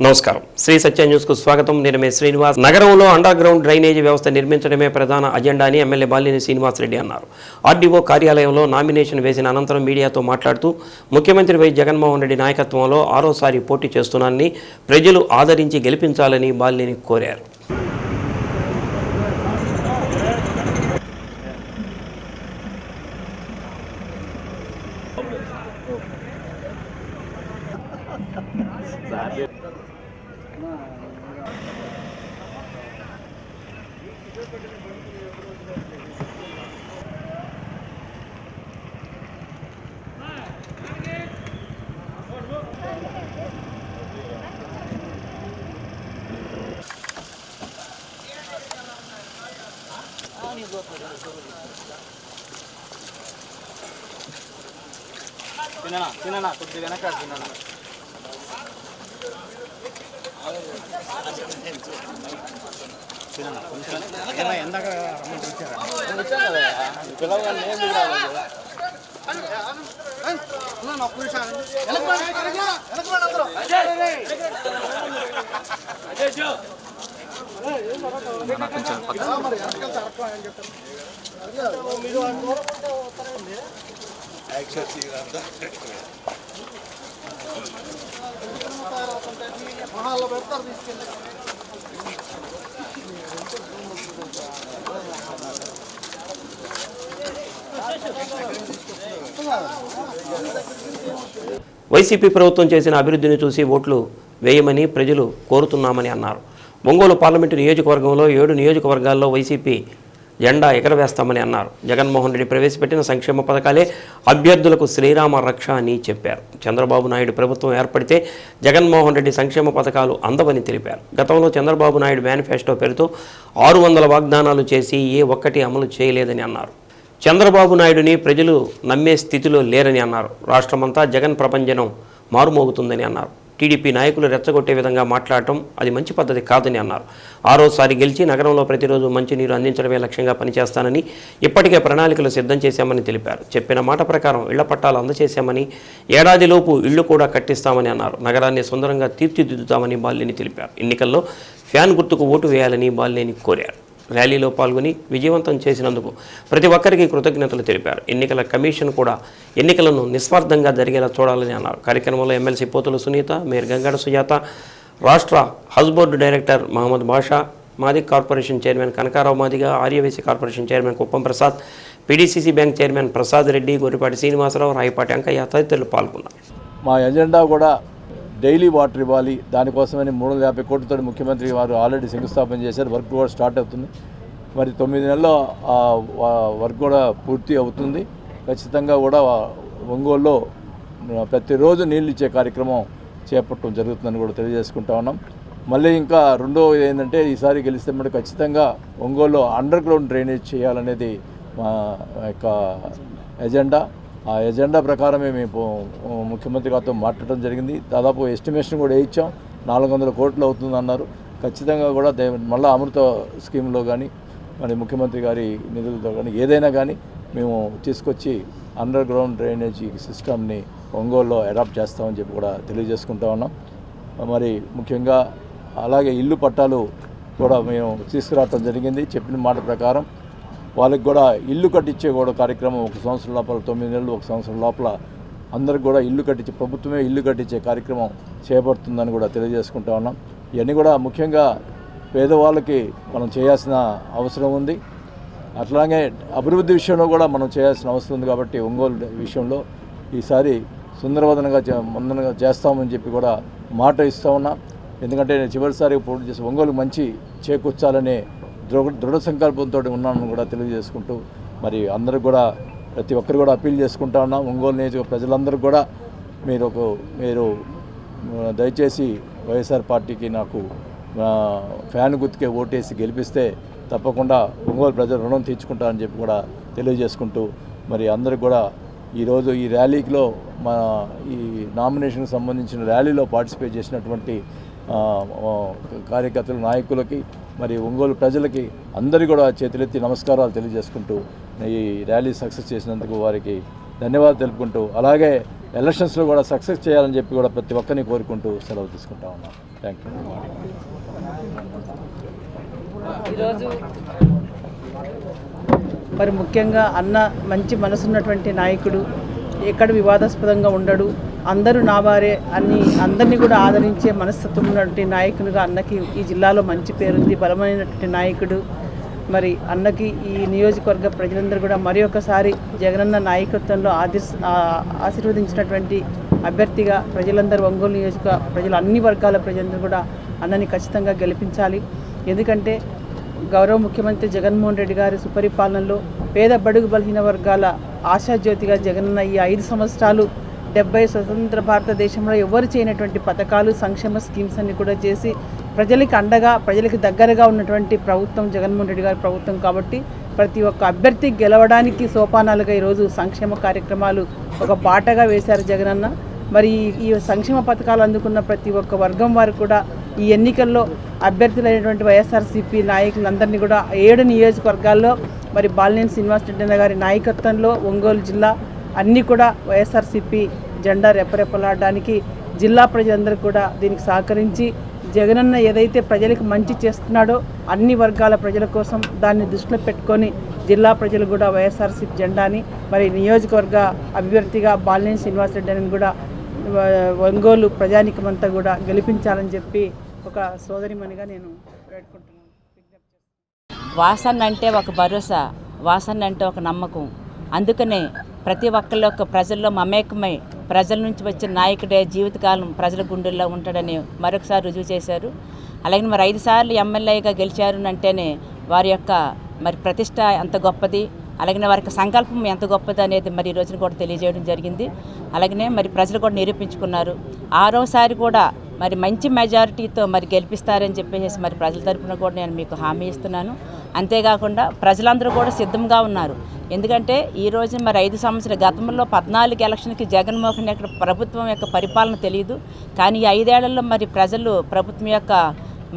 నమస్కారం. శ్రీ సత్య న్యూస్కు స్వాగతం. నేను మే శ్రీనివాస్. నగరంలో అండర్ గ్రౌండ్ డ్రైనేజీ వ్యవస్థ నిర్మించడమే ప్రధాన అజెండా అని ఎమ్మెల్యే బాలినేని శ్రీనివాసరెడ్డి అన్నారు. ఆర్డీఓ కార్యాలయంలో నామినేషన్ వేసిన అనంతరం మీడియాతో మాట్లాడుతూ ముఖ్యమంత్రి వై జగన్మోహన్ రెడ్డి నాయకత్వంలో ఆరోసారి పోటీ చేస్తున్నానని, ప్రజలు ఆదరించి గెలిపించాలని బాలినేని కోరారు. తిననా కొద్దిగా వెనక తిననా తిననా ఎందాక రమ్మంటే వచ్చారా కదా పిల్లలు ఏం వైసీపీ ప్రభుత్వం చేసిన అభివృద్ధిని చూసి ఓట్లు వేయమని ప్రజలు కోరుతున్నామని అన్నారు. ఒంగోలు పార్లమెంటు నియోజకవర్గంలో 7 నియోజకవర్గాల్లో వైసీపీ జెండా ఎగరవేస్తామని అన్నారు. జగన్మోహన్ రెడ్డి ప్రవేశపెట్టిన సంక్షేమ పథకాలే అభ్యర్థులకు శ్రీరామ రక్ష అని చెప్పారు. చంద్రబాబు నాయుడు ప్రభుత్వం ఏర్పడితే జగన్మోహన్ రెడ్డి సంక్షేమ పథకాలు అందవని తెలిపారు. గతంలో చంద్రబాబు నాయుడు మేనిఫెస్టో పేరుతో 600 వాగ్దానాలు చేసి ఏ ఒక్కటి అమలు చేయలేదని అన్నారు. చంద్రబాబు నాయుడుని ప్రజలు నమ్మే స్థితిలో లేరని అన్నారు. రాష్ట్రమంతా జగన్ ప్రపంచం మారుమోగుతుందని అన్నారు. టీడీపీ నాయకులు రెచ్చగొట్టే విధంగా మాట్లాడటం అది మంచి పద్ధతి కాదని అన్నారు. ఆరోసారి గెలిచి నగరంలో ప్రతిరోజు మంచినీరు అందించడమే లక్ష్యంగా పనిచేస్తానని, ఇప్పటికే ప్రణాళికలు సిద్ధం చేశామని తెలిపారు. చెప్పిన మాట ప్రకారం ఇళ్ల పట్టాలు అందజేశామని, ఏడాదిలోపు ఇళ్లు కూడా కట్టిస్తామని అన్నారు. నగరాన్ని సుందరంగా తీర్చిదిద్దుతామని బాలినేని తెలిపారు. ఎన్నికల్లో ఫ్యాన్ గుర్తుకు ఓటు వేయాలని బాలినేని కోరారు. ర్యాలీలో పాల్గొని విజయవంతం చేసినందుకు ప్రతి ఒక్కరికి కృతజ్ఞతలు తెలిపారు. ఎన్నికల కమిషన్ కూడా ఎన్నికలను నిస్వార్థంగా జరిగేలా చూడాలని అన్నారు. కార్యక్రమంలో ఎమ్మెల్సీ పోతుల సునీత, మేయర్ గంగాడ సుజాత, రాష్ట్ర Haj board director Mohammed Basha, Madiga corporation chairman Kanakarao Madiga, Aryavysya corporation chairman Kuppam Prasad, PDCC bank chairman Prasad Reddy, Goripati Srinivasarao, Rayapati Ankaiah తదితరులు పాల్గొన్నారు. మా ఎజెండా కూడా డైలీ వాటర్ ఇవ్వాలి. దానికోసమని 350 కోట్లతో ముఖ్యమంత్రి వారు ఆల్రెడీ శంకుస్థాపన చేశారు. వర్క్ కూడా స్టార్ట్ అవుతుంది. మరి 9 నెలల్లో వర్క్ కూడా పూర్తి అవుతుంది. ఖచ్చితంగా కూడా ఒంగోలులో ప్రతిరోజు నీళ్ళు ఇచ్చే కార్యక్రమం చేపట్టడం జరుగుతుందని కూడా తెలియజేసుకుంటా ఉన్నాం. మళ్ళీ ఇంకా రెండో ఏంటంటే ఈసారి గెలిస్తే మరి ఖచ్చితంగా ఒంగోలులో అండర్ గ్రౌండ్ డ్రైనేజ్ చేయాలనేది మా యొక్క ఎజెండా. ఆ ఎజెండా ప్రకారమే మేము ముఖ్యమంత్రి గారితో మాట్లాడడం జరిగింది. దాదాపు ఎస్టిమేషన్ కూడా వేయించాం. 400 కోట్లు అవుతుంది అన్నారు. ఖచ్చితంగా కూడా మళ్ళీ అమృత స్కీమ్లో కానీ మరి ముఖ్యమంత్రి గారి నిధులతో కానీ ఏదైనా కానీ మేము తీసుకొచ్చి అండర్ గ్రౌండ్ డ్రైనేజీ సిస్టమ్ని ఒంగోలులో అడాప్ట్ చేస్తామని చెప్పి కూడా తెలియజేసుకుంటా ఉన్నాం. మరి ముఖ్యంగా అలాగే ఇల్లు పట్టాలు కూడా మేము తీసుకురావడం జరిగింది. చెప్పిన మాట ప్రకారం వాళ్ళకి కూడా ఇల్లు కట్టించే కూడా కార్యక్రమం 1 సంవత్సరం లోపల, 9 నెలలు 1 సంవత్సరం లోపల అందరికి కూడా ఇల్లు కట్టించే, ప్రభుత్వమే ఇల్లు కట్టించే కార్యక్రమం చేపడుతుందని కూడా తెలియజేసుకుంటా ఉన్నాం. ఇవన్నీ కూడా ముఖ్యంగా పేదవాళ్ళకి మనం చేయాల్సిన అవసరం ఉంది. అట్లాగే అభివృద్ధి విషయంలో కూడా మనం చేయాల్సిన అవసరం ఉంది. కాబట్టి ఒంగోలు విషయంలో ఈసారి సుందరవదనంగా చేస్తామని చెప్పి కూడా మాట ఇస్తూ ఉన్నా. ఎందుకంటే నేను చివరిసారి పోటీ చేసి ఒంగోలు మంచి చేకూర్చాలనే దృఢ సంకల్పంతో ఉన్నానని కూడా తెలియజేసుకుంటూ మరి అందరూ కూడా ప్రతి ఒక్కరు కూడా అప్పీల్ చేసుకుంటా ఉన్నాం. ఒంగోలు నియోజకవర్గ ప్రజలందరూ కూడా మీరు దయచేసి వైఎస్ఆర్ పార్టీకి నాకు ఫ్యాన్ గుర్తుకే ఓటేసి గెలిపిస్తే తప్పకుండా ఒంగోలు ప్రజలు రుణం తీర్చుకుంటారని చెప్పి కూడా తెలియజేసుకుంటూ మరి అందరూ కూడా ఈరోజు ఈ ర్యాలీలో ఈ నామినేషన్కి సంబంధించిన ర్యాలీలో పార్టిసిపేట్ చేసినటువంటి కార్యకర్తలు, నాయకులకి మరి ఒంగోలు ప్రజలకి అందరికీ కూడా చేతులెత్తి నమస్కారాలు తెలియజేసుకుంటూ ఈ ర్యాలీ సక్సెస్ చేసినందుకు వారికి ధన్యవాదాలు తెలుపుకుంటూ, అలాగే ఎలక్షన్స్లో కూడా సక్సెస్ చేయాలని చెప్పి కూడా ప్రతి ఒక్కరిని కోరుకుంటూ సెలవు తీసుకుంటా ఉన్నాం. Thank you. ఈరోజు మరి ముఖ్యంగా అన్న మంచి మనసున్నటువంటి నాయకుడు, ఎక్కడ వివాదాస్పదంగా ఉండడు, అందరూ నా వారే అని అందరినీ కూడా ఆదరించే మనస్తత్వం ఉన్నటువంటి నాయకునిగా అన్నకి ఈ జిల్లాలో మంచి పేరుంది. బలమైనటువంటి నాయకుడు. మరి అన్నకి ఈ నియోజకవర్గ ప్రజలందరూ కూడా మరి ఒకసారి జగనన్న నాయకత్వంలో ఆశీర్వదించినటువంటి అభ్యర్థిగా ప్రజలందరూ, ఒంగోలు నియోజక ప్రజలు, అన్ని వర్గాల ప్రజలందరూ కూడా అన్నని ఖచ్చితంగా గెలిపించాలి. ఎందుకంటే గౌరవ ముఖ్యమంత్రి జగన్మోహన్ రెడ్డి గారి సుపరిపాలనలో పేద బడుగు బలహీన వర్గాల ఆశాజ్యోతిగా జగనన్న ఈ 5 సంవత్సరాలు 70 స్వతంత్ర భారతదేశంలో ఎవరు చేయనటువంటి పథకాలు, సంక్షేమ స్కీమ్స్ అన్ని కూడా చేసి ప్రజలకి అండగా, ప్రజలకి దగ్గరగా ఉన్నటువంటి ప్రభుత్వం జగన్మోహన్ రెడ్డి గారి ప్రభుత్వం. కాబట్టి ప్రతి ఒక్క అభ్యర్థి గెలవడానికి సోపానాలుగా ఈరోజు సంక్షేమ కార్యక్రమాలు ఒక బాటగా వేశారు జగనన్న. మరి ఈ సంక్షేమ పథకాలు అందుకున్న ప్రతి ఒక్క వర్గం వారు కూడా ఈ ఎన్నికల్లో అభ్యర్థులైనటువంటి వైఎస్ఆర్సీపీ నాయకులందరినీ కూడా 7 నియోజకవర్గాల్లో మరి బాలినేని శ్రీనివాసరెడ్డి గారి నాయకత్వంలో ఒంగోలు జిల్లా అన్నీ కూడా వైఎస్ఆర్సీపీ జెండా రెప్పరెప్పలాడడానికి జిల్లా ప్రజలందరూ కూడా దీనికి సహకరించి జగనన్న ఏదైతే ప్రజలకు మంచి చేస్తున్నాడో అన్ని వర్గాల ప్రజల కోసం దాన్ని దృష్టిలో పెట్టుకొని జిల్లా ప్రజలు కూడా వైఎస్ఆర్సీపీ జెండాని మరి నియోజకవర్గ అభ్యర్థిగా బాలినేని శ్రీనివాసరెడ్డిని కూడా ఒంగోలు ప్రజానికమంతా కూడా గెలిపించాలని చెప్పి ఒక సోదరిమణిగా నేను వేడుకుంటున్నాను. వాసన్న అంటే ఒక భరోసా, వాసన్న అంటే ఒక నమ్మకం. అందుకనే ప్రతి ఒక్కళ్ళ యొక్క ప్రజల్లో మమేకమై ప్రజల నుంచి వచ్చిన నాయకుడే జీవితకాలం ప్రజల గుండెల్లో ఉంటాడని మరొకసారి రుజువు చేశారు. అలాగే మరి 5 సార్లు ఎమ్మెల్యేగా గెలిచారు అంటేనే వారి యొక్క మరి ప్రతిష్ట ఎంత గొప్పది, అలాగే వారికి సంకల్పం ఎంత గొప్పది అనేది మరి ఈ రోజున కూడా తెలియజేయడం జరిగింది. అలాగనే మరి ప్రజలు కూడా నిరూపించుకున్నారు. 6వసారి కూడా మరి మంచి మెజారిటీతో మరి గెలిపిస్తారని చెప్పేసి మరి ప్రజల తరపున కూడా నేను మీకు హామీ ఇస్తున్నాను. అంతేకాకుండా ప్రజలందరూ కూడా సిద్ధంగా ఉన్నారు. ఎందుకంటే ఈరోజు మరి 5 సంవత్సరాల గతంలో 14 ఎలక్షన్కి జగన్మోహన్ యొక్క ప్రభుత్వం యొక్క పరిపాలన తెలియదు. కానీ ఈ 5 ఏళ్లలో మరి ప్రజలు ప్రభుత్వం యొక్క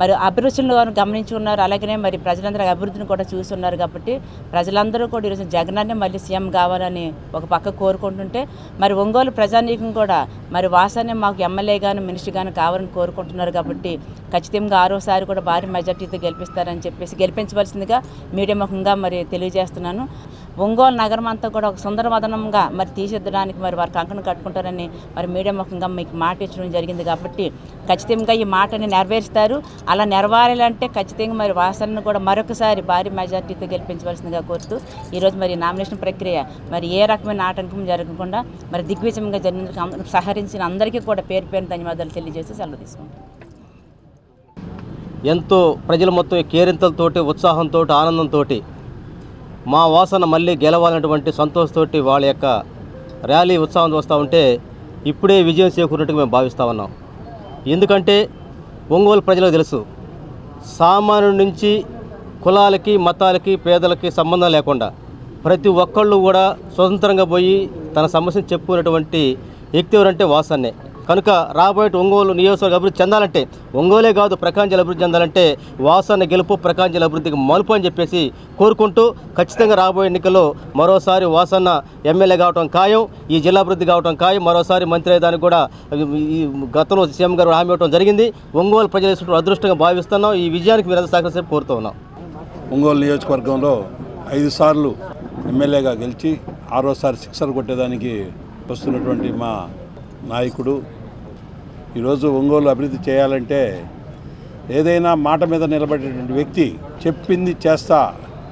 మరి అభిరుచులను గమనించి ఉన్నారు. అలాగనే మరి ప్రజలందరూ అభివృద్ధిని కూడా చూస్తున్నారు. కాబట్టి ప్రజలందరూ కూడా ఈరోజు జగనన్నే మళ్ళీ సీఎం కావాలని ఒక పక్క కోరుకుంటుంటే మరి ఒంగోలు ప్రజానీకం కూడా మరి వాసాన్ని మాకు ఎమ్మెల్యే కానీ మినిస్టర్ కానీ కావాలని కోరుకుంటున్నారు. కాబట్టి ఖచ్చితంగా 6వసారి కూడా భారీ మెజార్టీతో గెలిపిస్తారని చెప్పేసి గెలిపించవలసిందిగా మీడియా ముఖంగా మరి తెలియజేస్తున్నాను. ఒంగోలు నగరం అంతా కూడా ఒక సుందరవదనంగా మరి తీర్చిదిద్దడానికి మరి వారు కంకణం కట్టుకుంటారని మరి మీడియా ముఖంగా మీకు మాట ఇచ్చడం జరిగింది. కాబట్టి ఖచ్చితంగా ఈ మాటని నెరవేరుస్తారు. అలా నెరవేరాలంటే ఖచ్చితంగా మరి వాసనను కూడా మరొకసారి భారీ మెజార్టీతో గెలిపించవలసిందిగా కోరుతూ ఈరోజు మరి నామినేషన్ ప్రక్రియ మరి ఏ రకమైన ఆటంకం జరగకుండా మరి దిగ్విజయంగా జరిగినందుకు సహకరించిన అందరికీ కూడా పేరు పేరు ధన్యవాదాలు తెలియజేసి సెలవు తీసుకుంటాం. ఎంతో ప్రజలు మొత్తం కేరింతలతోటి, ఉత్సాహంతో, ఆనందంతో మా వాసన మళ్ళీ గెలవాలన్నటువంటి సంతోషంతో వాళ్ళ యొక్క ర్యాలీ ఉత్సాహం చూస్తూ ఉంటే ఇప్పుడే విజయం చేకూరినట్టుగా మేము భావిస్తూ ఉన్నాం. ఎందుకంటే ఒంగోలు ప్రజలకు తెలుసు, సామాన్యుడి నుంచి కులాలకి, మతాలకి, పేదలకి సంబంధం లేకుండా ప్రతి ఒక్కళ్ళు కూడా స్వతంత్రంగా పోయి తన సమస్యను చెప్పుకునేటువంటి వ్యక్తి ఎవరంటే వాసన్నే. కనుక రాబోయే ఒంగోలు నియోజకవర్గ అభివృద్ధి చెందాలంటే, ఒంగోలే కాదు ప్రకాశం జిల్లా అభివృద్ధి చెందాలంటే వాసన్న గెలుపు ప్రకాశం జిల్లా అభివృద్ధికి మలుపు అని చెప్పేసి కోరుకుంటూ ఖచ్చితంగా రాబోయే ఎన్నికల్లో మరోసారి వాసన్న ఎమ్మెల్యే కావటం ఖాయం, ఈ జిల్లా అభివృద్ధి కావటం ఖాయం, మరోసారి మంత్రి అయ్యేదానికి కూడా ఈ గతంలో సీఎం గారు హామీ ఇవ్వడం జరిగింది. ఒంగోలు ప్రజలు అదృష్టంగా భావిస్తున్నాం. ఈ విజయానికి మీరు సహకరిస్తే కోరుతూ ఉన్నాం. ఒంగోలు నియోజకవర్గంలో 5 సార్లు ఎమ్మెల్యేగా గెలిచి 6వసారి సిక్సర్ కొట్టేదానికి వస్తున్నటువంటి మా నాయకుడు ఈరోజు ఒంగోలు అభివృద్ధి చేయాలంటే ఏదైనా మాట మీద నిలబడేటువంటి వ్యక్తి చెప్పింది చేస్తా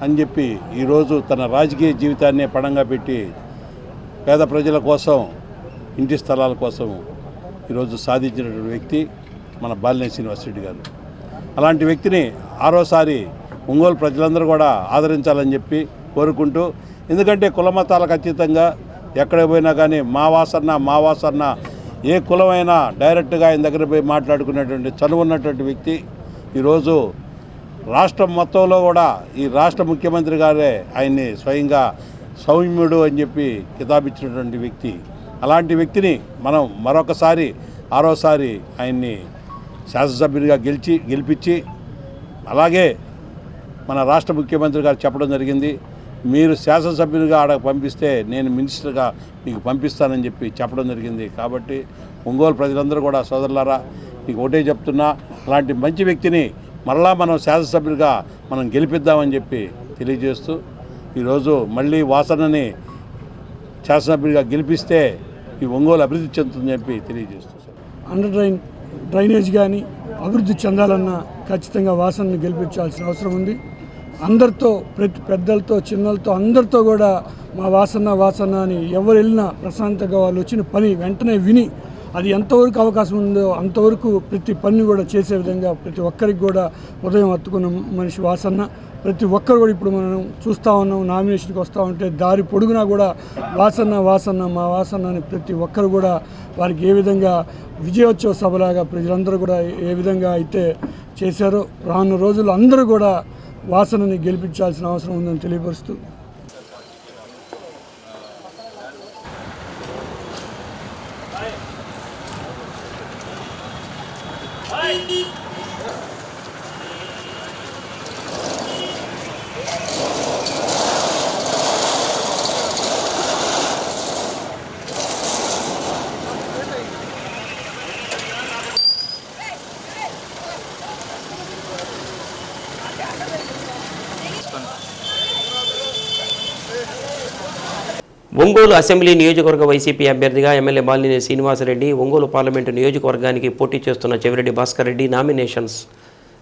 అని చెప్పి ఈరోజు తన రాజకీయ జీవితాన్నే పణంగా పెట్టి పేద ప్రజల కోసం, ఇంటి స్థలాల కోసం ఈరోజు సాధించినటువంటి వ్యక్తి మన బాలినేని శ్రీనివాసరెడ్డి గారు. అలాంటి వ్యక్తిని 6వసారి ఒంగోలు ప్రజలందరూ కూడా ఆదరించాలని చెప్పి కోరుకుంటూ, ఎందుకంటే కులమతాలకు అతీతంగా ఎక్కడ పోయినా కానీ మా వాసన్న ఏ కులమైనా డైరెక్ట్గా ఆయన దగ్గర పోయి మాట్లాడుకునేటువంటి చనువు ఉన్నటువంటి వ్యక్తి. ఈరోజు రాష్ట్రం మొత్తంలో కూడా ఈ రాష్ట్ర ముఖ్యమంత్రి గారే ఆయన్ని స్వయంగా సౌమ్యుడు అని చెప్పి కితాబిచ్చినటువంటి వ్యక్తి. అలాంటి వ్యక్తిని మనం మరొకసారి 6వసారి ఆయన్ని శాసనసభ్యుడిగా గెలిపించి, అలాగే మన రాష్ట్ర ముఖ్యమంత్రి గారు చెప్పడం జరిగింది, మీరు శాసనసభ్యునిగా ఆడ పంపిస్తే నేను మినిస్టర్గా మీకు పంపిస్తానని చెప్పడం జరిగింది. కాబట్టి ఒంగోలు ప్రజలందరూ కూడా సోదరులారా, మీకు ఒకటే చెప్తున్నా, అలాంటి మంచి వ్యక్తిని మరలా మనం శాసనసభ్యులుగా మనం గెలిపిద్దామని తెలియజేస్తూ, ఈరోజు మళ్ళీ వాసనని శాసనసభ్యుడిగా గెలిపిస్తే ఈ ఒంగోలు అభివృద్ధి చెందుతుందని తెలియజేస్తూ, అండర్ డ్రైనేజ్ కానీ అభివృద్ధి చెందాలన్నా ఖచ్చితంగా వాసనని గెలిపించాల్సిన అవసరం ఉంది. అందరితో, ప్రతి పెద్దలతో చిన్నలతో అందరితో కూడా మా వాసన అని ఎవరు వెళ్ళినా ప్రశాంతంగా వాళ్ళు వచ్చిన పని వెంటనే విని అది ఎంతవరకు అవకాశం ఉందో అంతవరకు ప్రతి పని కూడా చేసే విధంగా ప్రతి ఒక్కరికి కూడా ఉదయం హత్తుకున్న మనిషి వాసన్న. ప్రతి ఒక్కరు కూడా ఇప్పుడు మనం చూస్తూ ఉన్నాం, నామినేషన్కి వస్తూ ఉంటే దారి పొడుగునా కూడా వాసన్న మా వాసన్న అని ప్రతి ఒక్కరు కూడా వారికి ఏ విధంగా విజయోత్సవ సభలాగా ప్రజలందరూ కూడా ఏ విధంగా అయితే చేశారో రానున్న రోజుల్లో అందరూ కూడా వాసనని గెలిపించాల్సిన అవసరం ఉందని తెలియపరుస్తూ ఒంగోలు అసెంబ్లీ నియోజకవర్గ వైసీపీ అభ్యర్థిగా ఎమ్మెల్యే బాలినేని శ్రీనివాసరెడ్డి, ఒంగోలు పార్లమెంటు నియోజకవర్గానికి పోటీ చేస్తున్న చెవిరెడ్డి భాస్కర్ రెడ్డి నామినేషన్స్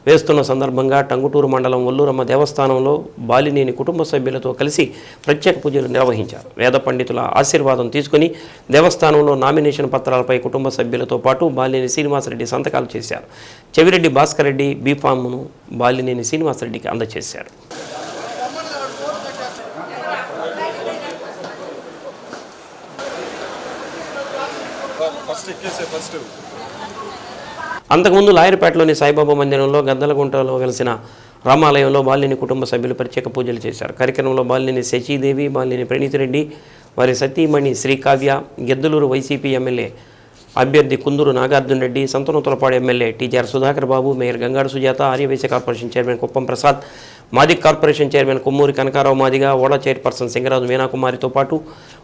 వేస్తున్న సందర్భంగా టంగుటూరు మండలం ఒల్లూరమ్మ దేవస్థానంలో బాలినేని కుటుంబ సభ్యులతో కలిసి ప్రత్యేక పూజలు నిర్వహించారు. వేద పండితుల ఆశీర్వాదం తీసుకుని దేవస్థానంలో నామినేషన్ పత్రాలపై కుటుంబ సభ్యులతో పాటు బాలినేని శ్రీనివాసరెడ్డి సంతకాలు చేశారు. చెవిరెడ్డి భాస్కర్ రెడ్డి బీఫామ్ను బాలినేని శ్రీనివాసరెడ్డికి అందజేశారు. అంతకుముందు లాయర్పేటలోని సాయిబాబా మందిరంలో గద్దలగుంటలో వెలిసిన రామాలయంలో బాలినేని కుటుంబ సభ్యులు ప్రత్యేక పూజలు చేశారు. కార్యక్రమంలో బాలినేని శశీదేవి, బాలినేని ప్రణీతిరెడ్డి, వారి సతీమణి శ్రీకావ్య, గెద్దలూరు వైసీపీ ఎమ్మెల్యే అభ్యర్థి Kunduru Nagarjuna Reddy, Santhanuthalapadu MLA TGR Sudhakar Babu, mayor Gangadu Sujatha, Aryavysya corporation chairman Kuppam Prasad, Madiga corporation chairman Kommuri Kanakarao Madiga, OUDA chairperson Singaraju మీనాకుమారితో పాటు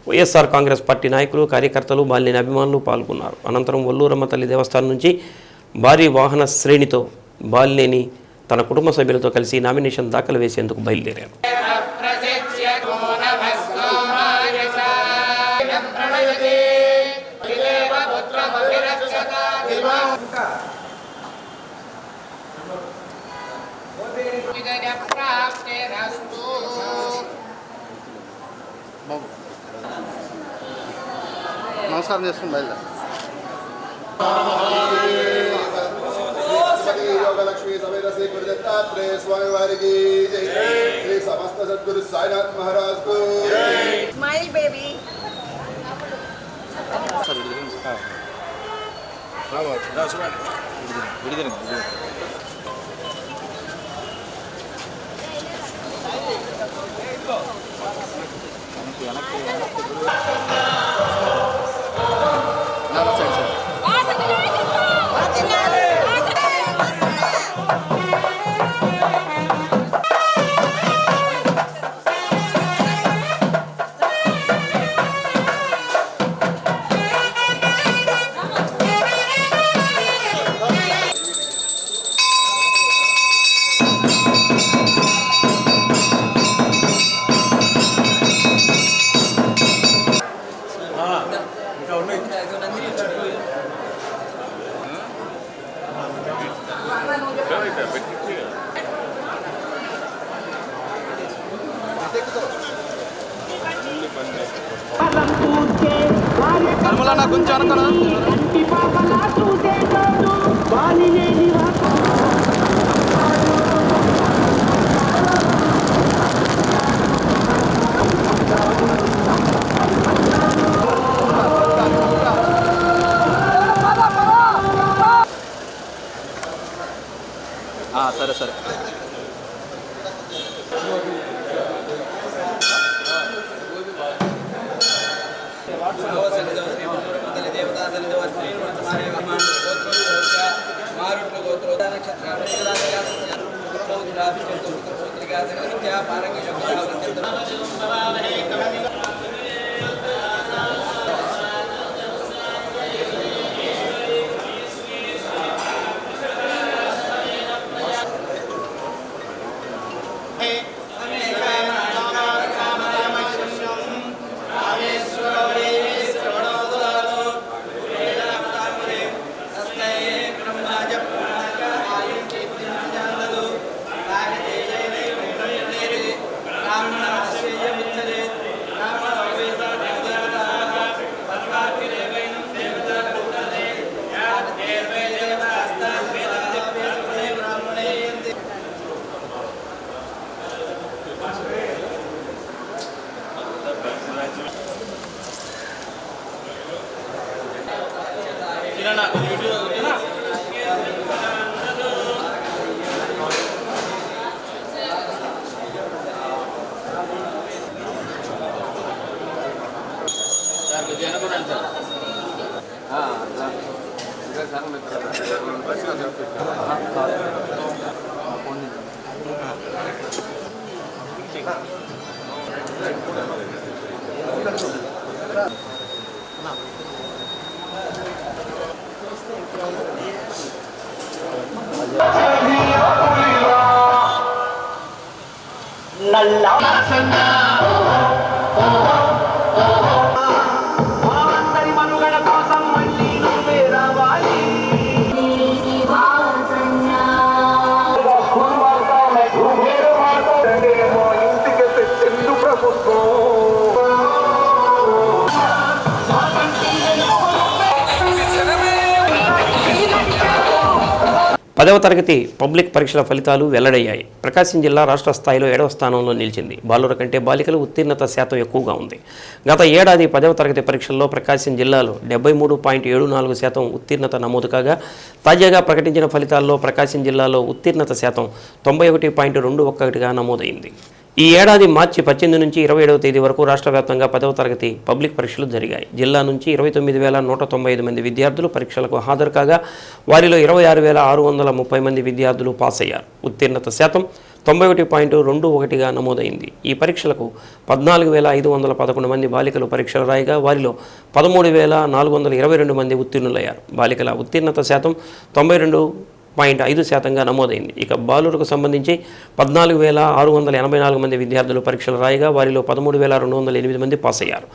వైఎస్ఆర్ కాంగ్రెస్ పార్టీ నాయకులు, కార్యకర్తలు, బాలినేని అభిమానులు పాల్గొన్నారు. అనంతరం ఒల్లూరమ్మ తల్లి దేవస్థానం నుంచి భారీ వాహన శ్రేణితో బాలినేని తన కుటుంబ సభ్యులతో కలిసి నామినేషన్ దాఖలు వేసేందుకు బయలుదేరారు. నమస్కారం చేసుకుని బయలుదేరు. యోగలక్ష్మి సమేత శ్రీ గురు దత్తాత్రేయ స్వామి వారికి శ్రీ సమస్త సద్గురు సాయినాథ్ మహారాజ్ కు స్మైల్ బేబీ. కొంచెం అనుకున్నా సరే సరే. పదవ తరగతి పబ్లిక్ పరీక్షల ఫలితాలు వెల్లడయ్యాయి. ప్రకాశం జిల్లా రాష్ట్ర స్థాయిలో 7వ స్థానంలో నిలిచింది. బాలుర కంటే బాలికలు ఉత్తీర్ణత శాతం ఎక్కువగా ఉంది. గత ఏడాది 10వ తరగతి పరీక్షల్లో ప్రకాశం జిల్లాలో 73.74% ఉత్తీర్ణత నమోదు కాగా, తాజాగా ప్రకటించిన ఫలితాల్లో ప్రకాశం జిల్లాలో ఉత్తీర్ణత శాతం 91.21గా నమోదైంది. ఈ ఏడాది మార్చి 18 నుంచి 27వ తేదీ వరకు రాష్ట్ర వ్యాప్తంగా 10వ తరగతి పబ్లిక్ పరీక్షలు జరిగాయి. జిల్లా నుంచి 29,195 మంది విద్యార్థులు పరీక్షలకు హాజరు కాగా, వారిలో 26,630 మంది విద్యార్థులు పాస్ అయ్యారు. ఉత్తీర్ణత శాతం 91.21గా నమోదైంది. ఈ పరీక్షలకు 14,511 మంది బాలికలు పరీక్షలు రాయగా, వారిలో 13,422 మంది ఉత్తీర్ణులయ్యారు. బాలికల ఉత్తీర్ణత శాతం 92.5%గా నమోదైంది. ఇక బాలురకు సంబంధించి 14,684 మంది విద్యార్థులు పరీక్షలు రాయగా, వారిలో 13,208 మంది పాస్ అయ్యారు.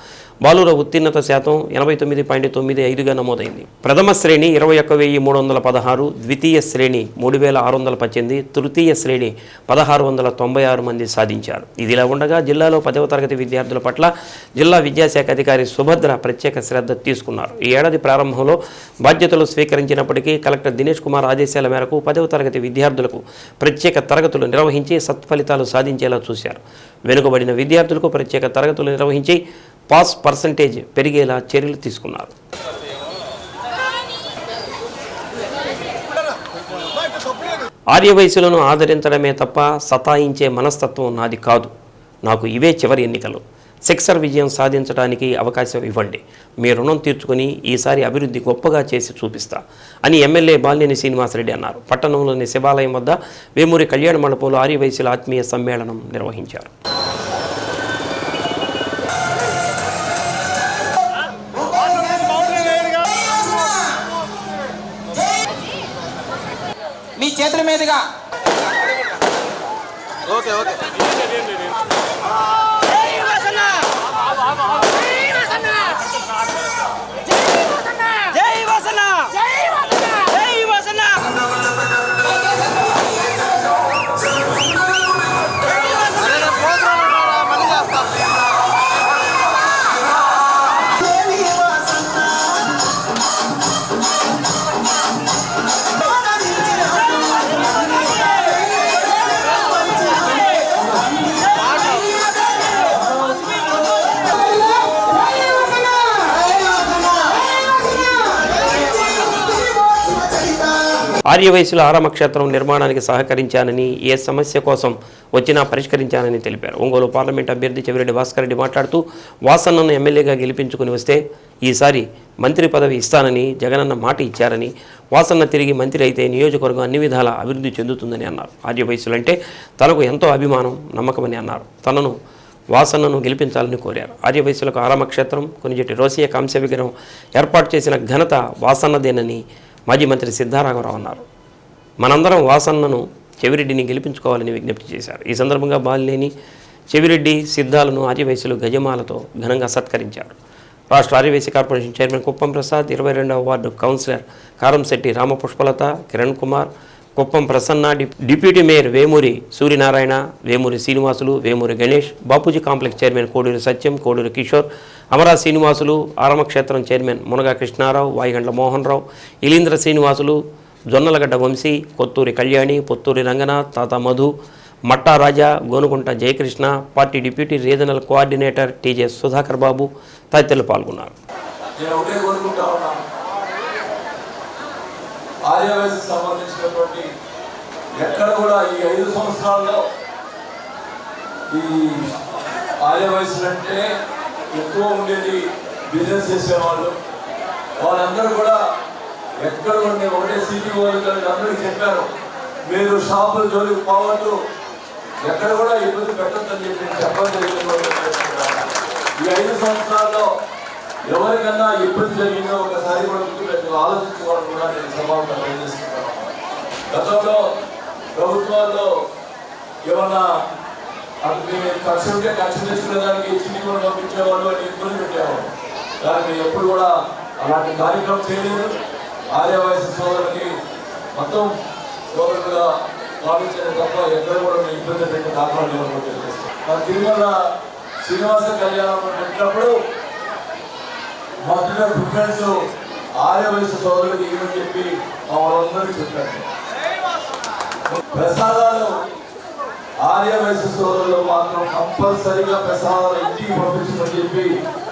బాలుర ఉత్తీర్ణత శాతం 89.95గా నమోదైంది. ప్రథమ శ్రేణి 21,316, ద్వితీయ శ్రేణి 3,618, తృతీయ శ్రేణి 1,696 మంది సాధించారు. ఇదిలా ఉండగా జిల్లాలో 10వ తరగతి విద్యార్థుల పట్ల జిల్లా విద్యాశాఖ అధికారి సుభద్ర ప్రత్యేక శ్రద్ధ తీసుకున్నారు. ఈ ఏడాది ప్రారంభంలో బాధ్యతలు స్వీకరించినప్పటికీ కలెక్టర్ దినేష్ కుమార్ ఆదేశాల మేరకు 10వ తరగతి విద్యార్థులకు ప్రత్యేక తరగతులు నిర్వహించి సత్ఫలితాలు సాధించేలా చూశారు. వెనుకబడిన విద్యార్థులకు ప్రత్యేక తరగతులు నిర్వహించి పాస్ పర్సంటేజ్ పెరిగేలా చర్యలు తీసుకున్నారు. ఆర్య వయసులను ఆదరించడమే తప్ప సతాయించే మనస్తత్వం నాది కాదు. నాకు ఇవే చివరి ఎన్నికలు. సెక్సర్ విజయం సాధించడానికి అవకాశం ఇవ్వండి. మీ రుణం తీర్చుకుని ఈసారి అభివృద్ధి గొప్పగా చేసి చూపిస్తా అని ఎమ్మెల్యే బాలినేని శ్రీనివాసరెడ్డి అన్నారు. పట్టణంలోని శివాలయం వద్ద వేమూరి కళ్యాణ మండపంలో ఆర్యవైశ్యుల ఆత్మీయ సమ్మేళనం నిర్వహించారు. మీ చేతుల మీదుగా ఆర్యవైశ్యుల ఆరామక్షేత్రం నిర్మాణానికి సహకరించానని, ఏ సమస్య కోసం వచ్చినా పరిష్కరించానని తెలిపారు. ఒంగోలు పార్లమెంట్ అభ్యర్థి చెవిరెడ్డి భాస్కర్ రెడ్డి మాట్లాడుతూ వాసన్నను ఎమ్మెల్యేగా గెలిపించుకుని వస్తే ఈసారి మంత్రి పదవి ఇస్తానని జగనన్న మాట ఇచ్చారని, వాసన్న తిరిగి మంత్రి అయితే నియోజకవర్గం అన్ని విధాల అభివృద్ధి చెందుతుందని అన్నారు. ఆర్యవైశ్యులంటే తనకు ఎంతో అభిమానం, నమ్మకమని అన్నారు. తనను వాసన్నను గెలిపించాలని కోరారు. ఆర్యవైశ్యులకు ఆరామక్షేత్రం, కొనిజెట్టి రోసియ కాంస్య విగ్రహం ఏర్పాటు చేసిన ఘనత వాసన్నదేనని మాజీ మంత్రి సిద్ధారాఘవరావు అన్నారు. మనందరం వాసన్నను, చెవిరెడ్డిని గెలిపించుకోవాలని విజ్ఞప్తి చేశారు. ఈ సందర్భంగా బాలినేని, చెవిరెడ్డి, సిద్ధాలను ఆర్యవైశ్యులు గజమాలతో ఘనంగా సత్కరించారు. రాష్ట్ర ఆర్యవైశ్య కార్పొరేషన్ చైర్మన్ కుప్పం ప్రసాద్, 22వ ward councillor Karamsetti Ramapushpalatha, Kiran Kumar, Kuppam Prasanna, deputy mayor Vemuri Suryanarayana, Vemuri Srinivasulu, Vemuri Ganesh, Bapuji complex chairman Koduri Satyam, Koduri Kishore, Amara Srinivasulu, Aramakshetram chairman Munaga Krishnarao, Vayigandla Mohan Rao, Ilindra Srinivasulu, Jonnalagadda Vamsi, Kothuri Kalyani, Potturi Ranganath, Tata Madhu, Matta Raja, Gonugunta Jayakrishna, party deputy regional coordinator TJ Sudhakar Babu తదితరులు పాల్గొన్నారు. ఆర్యవైశ్య సంబంధించినటువంటి ఎక్కడ కూడా ఈ 5 సంవత్సరాల్లో ఈ ఆర్యవైశ్యులు అంటే ఎక్కువ ఉండేది బిజినెస్ చేసేవాళ్ళు. వాళ్ళందరూ కూడా ఎక్కడ ఉండే ఒకటే సిటీ వాళ్ళు అందరికీ చెప్పారు, మీరు షాపుల జోలికి పోవద్దు, ఎక్కడ కూడా ఇబ్బంది పెట్టద్దని చెప్పి చెప్పడం జరిగింది. ఈ 5 సంవత్సరాల్లో ఎవరికన్నా ఇబ్బంది జరిగిందో ఒకసారి కూడా ఆలోచించుకోవడం కూడా నేను సభలో తెలియజేస్తున్నాను. గతంలో ప్రభుత్వాల్లో ఏమన్నా ఖర్చు ఉంటే ఖర్చు తెచ్చుకునేదానికి చిన్ని కూడా పంపించేవాళ్ళు అని ఇబ్బంది పెట్టేవాళ్ళు. దాన్ని ఎప్పుడు కూడా అలాంటి కార్యక్రమం చేయలేదు. ఆర్యవైశ్య సోదరులకి మొత్తం సోదరులుగా భావించడం తప్ప ఎక్కడ కూడా మేము ఇబ్బంది పెట్టే దాఖలు లేవని తెలియజేస్తాం. తిరుమల శ్రీనివాస కళ్యాణం పెట్టినప్పుడు మొదటిగా ప్రిఫరెన్స్ ఆర్యవైశ్య సోదరులకి ఏమని చెప్పి వాళ్ళందరికీ చెప్పారు. ప్రసాదాలు ఆర్యవైశ్య సోదరులు మాత్రం కంపల్సరీగా ప్రసాదాలు ఇంటికి పంపించమని చెప్పి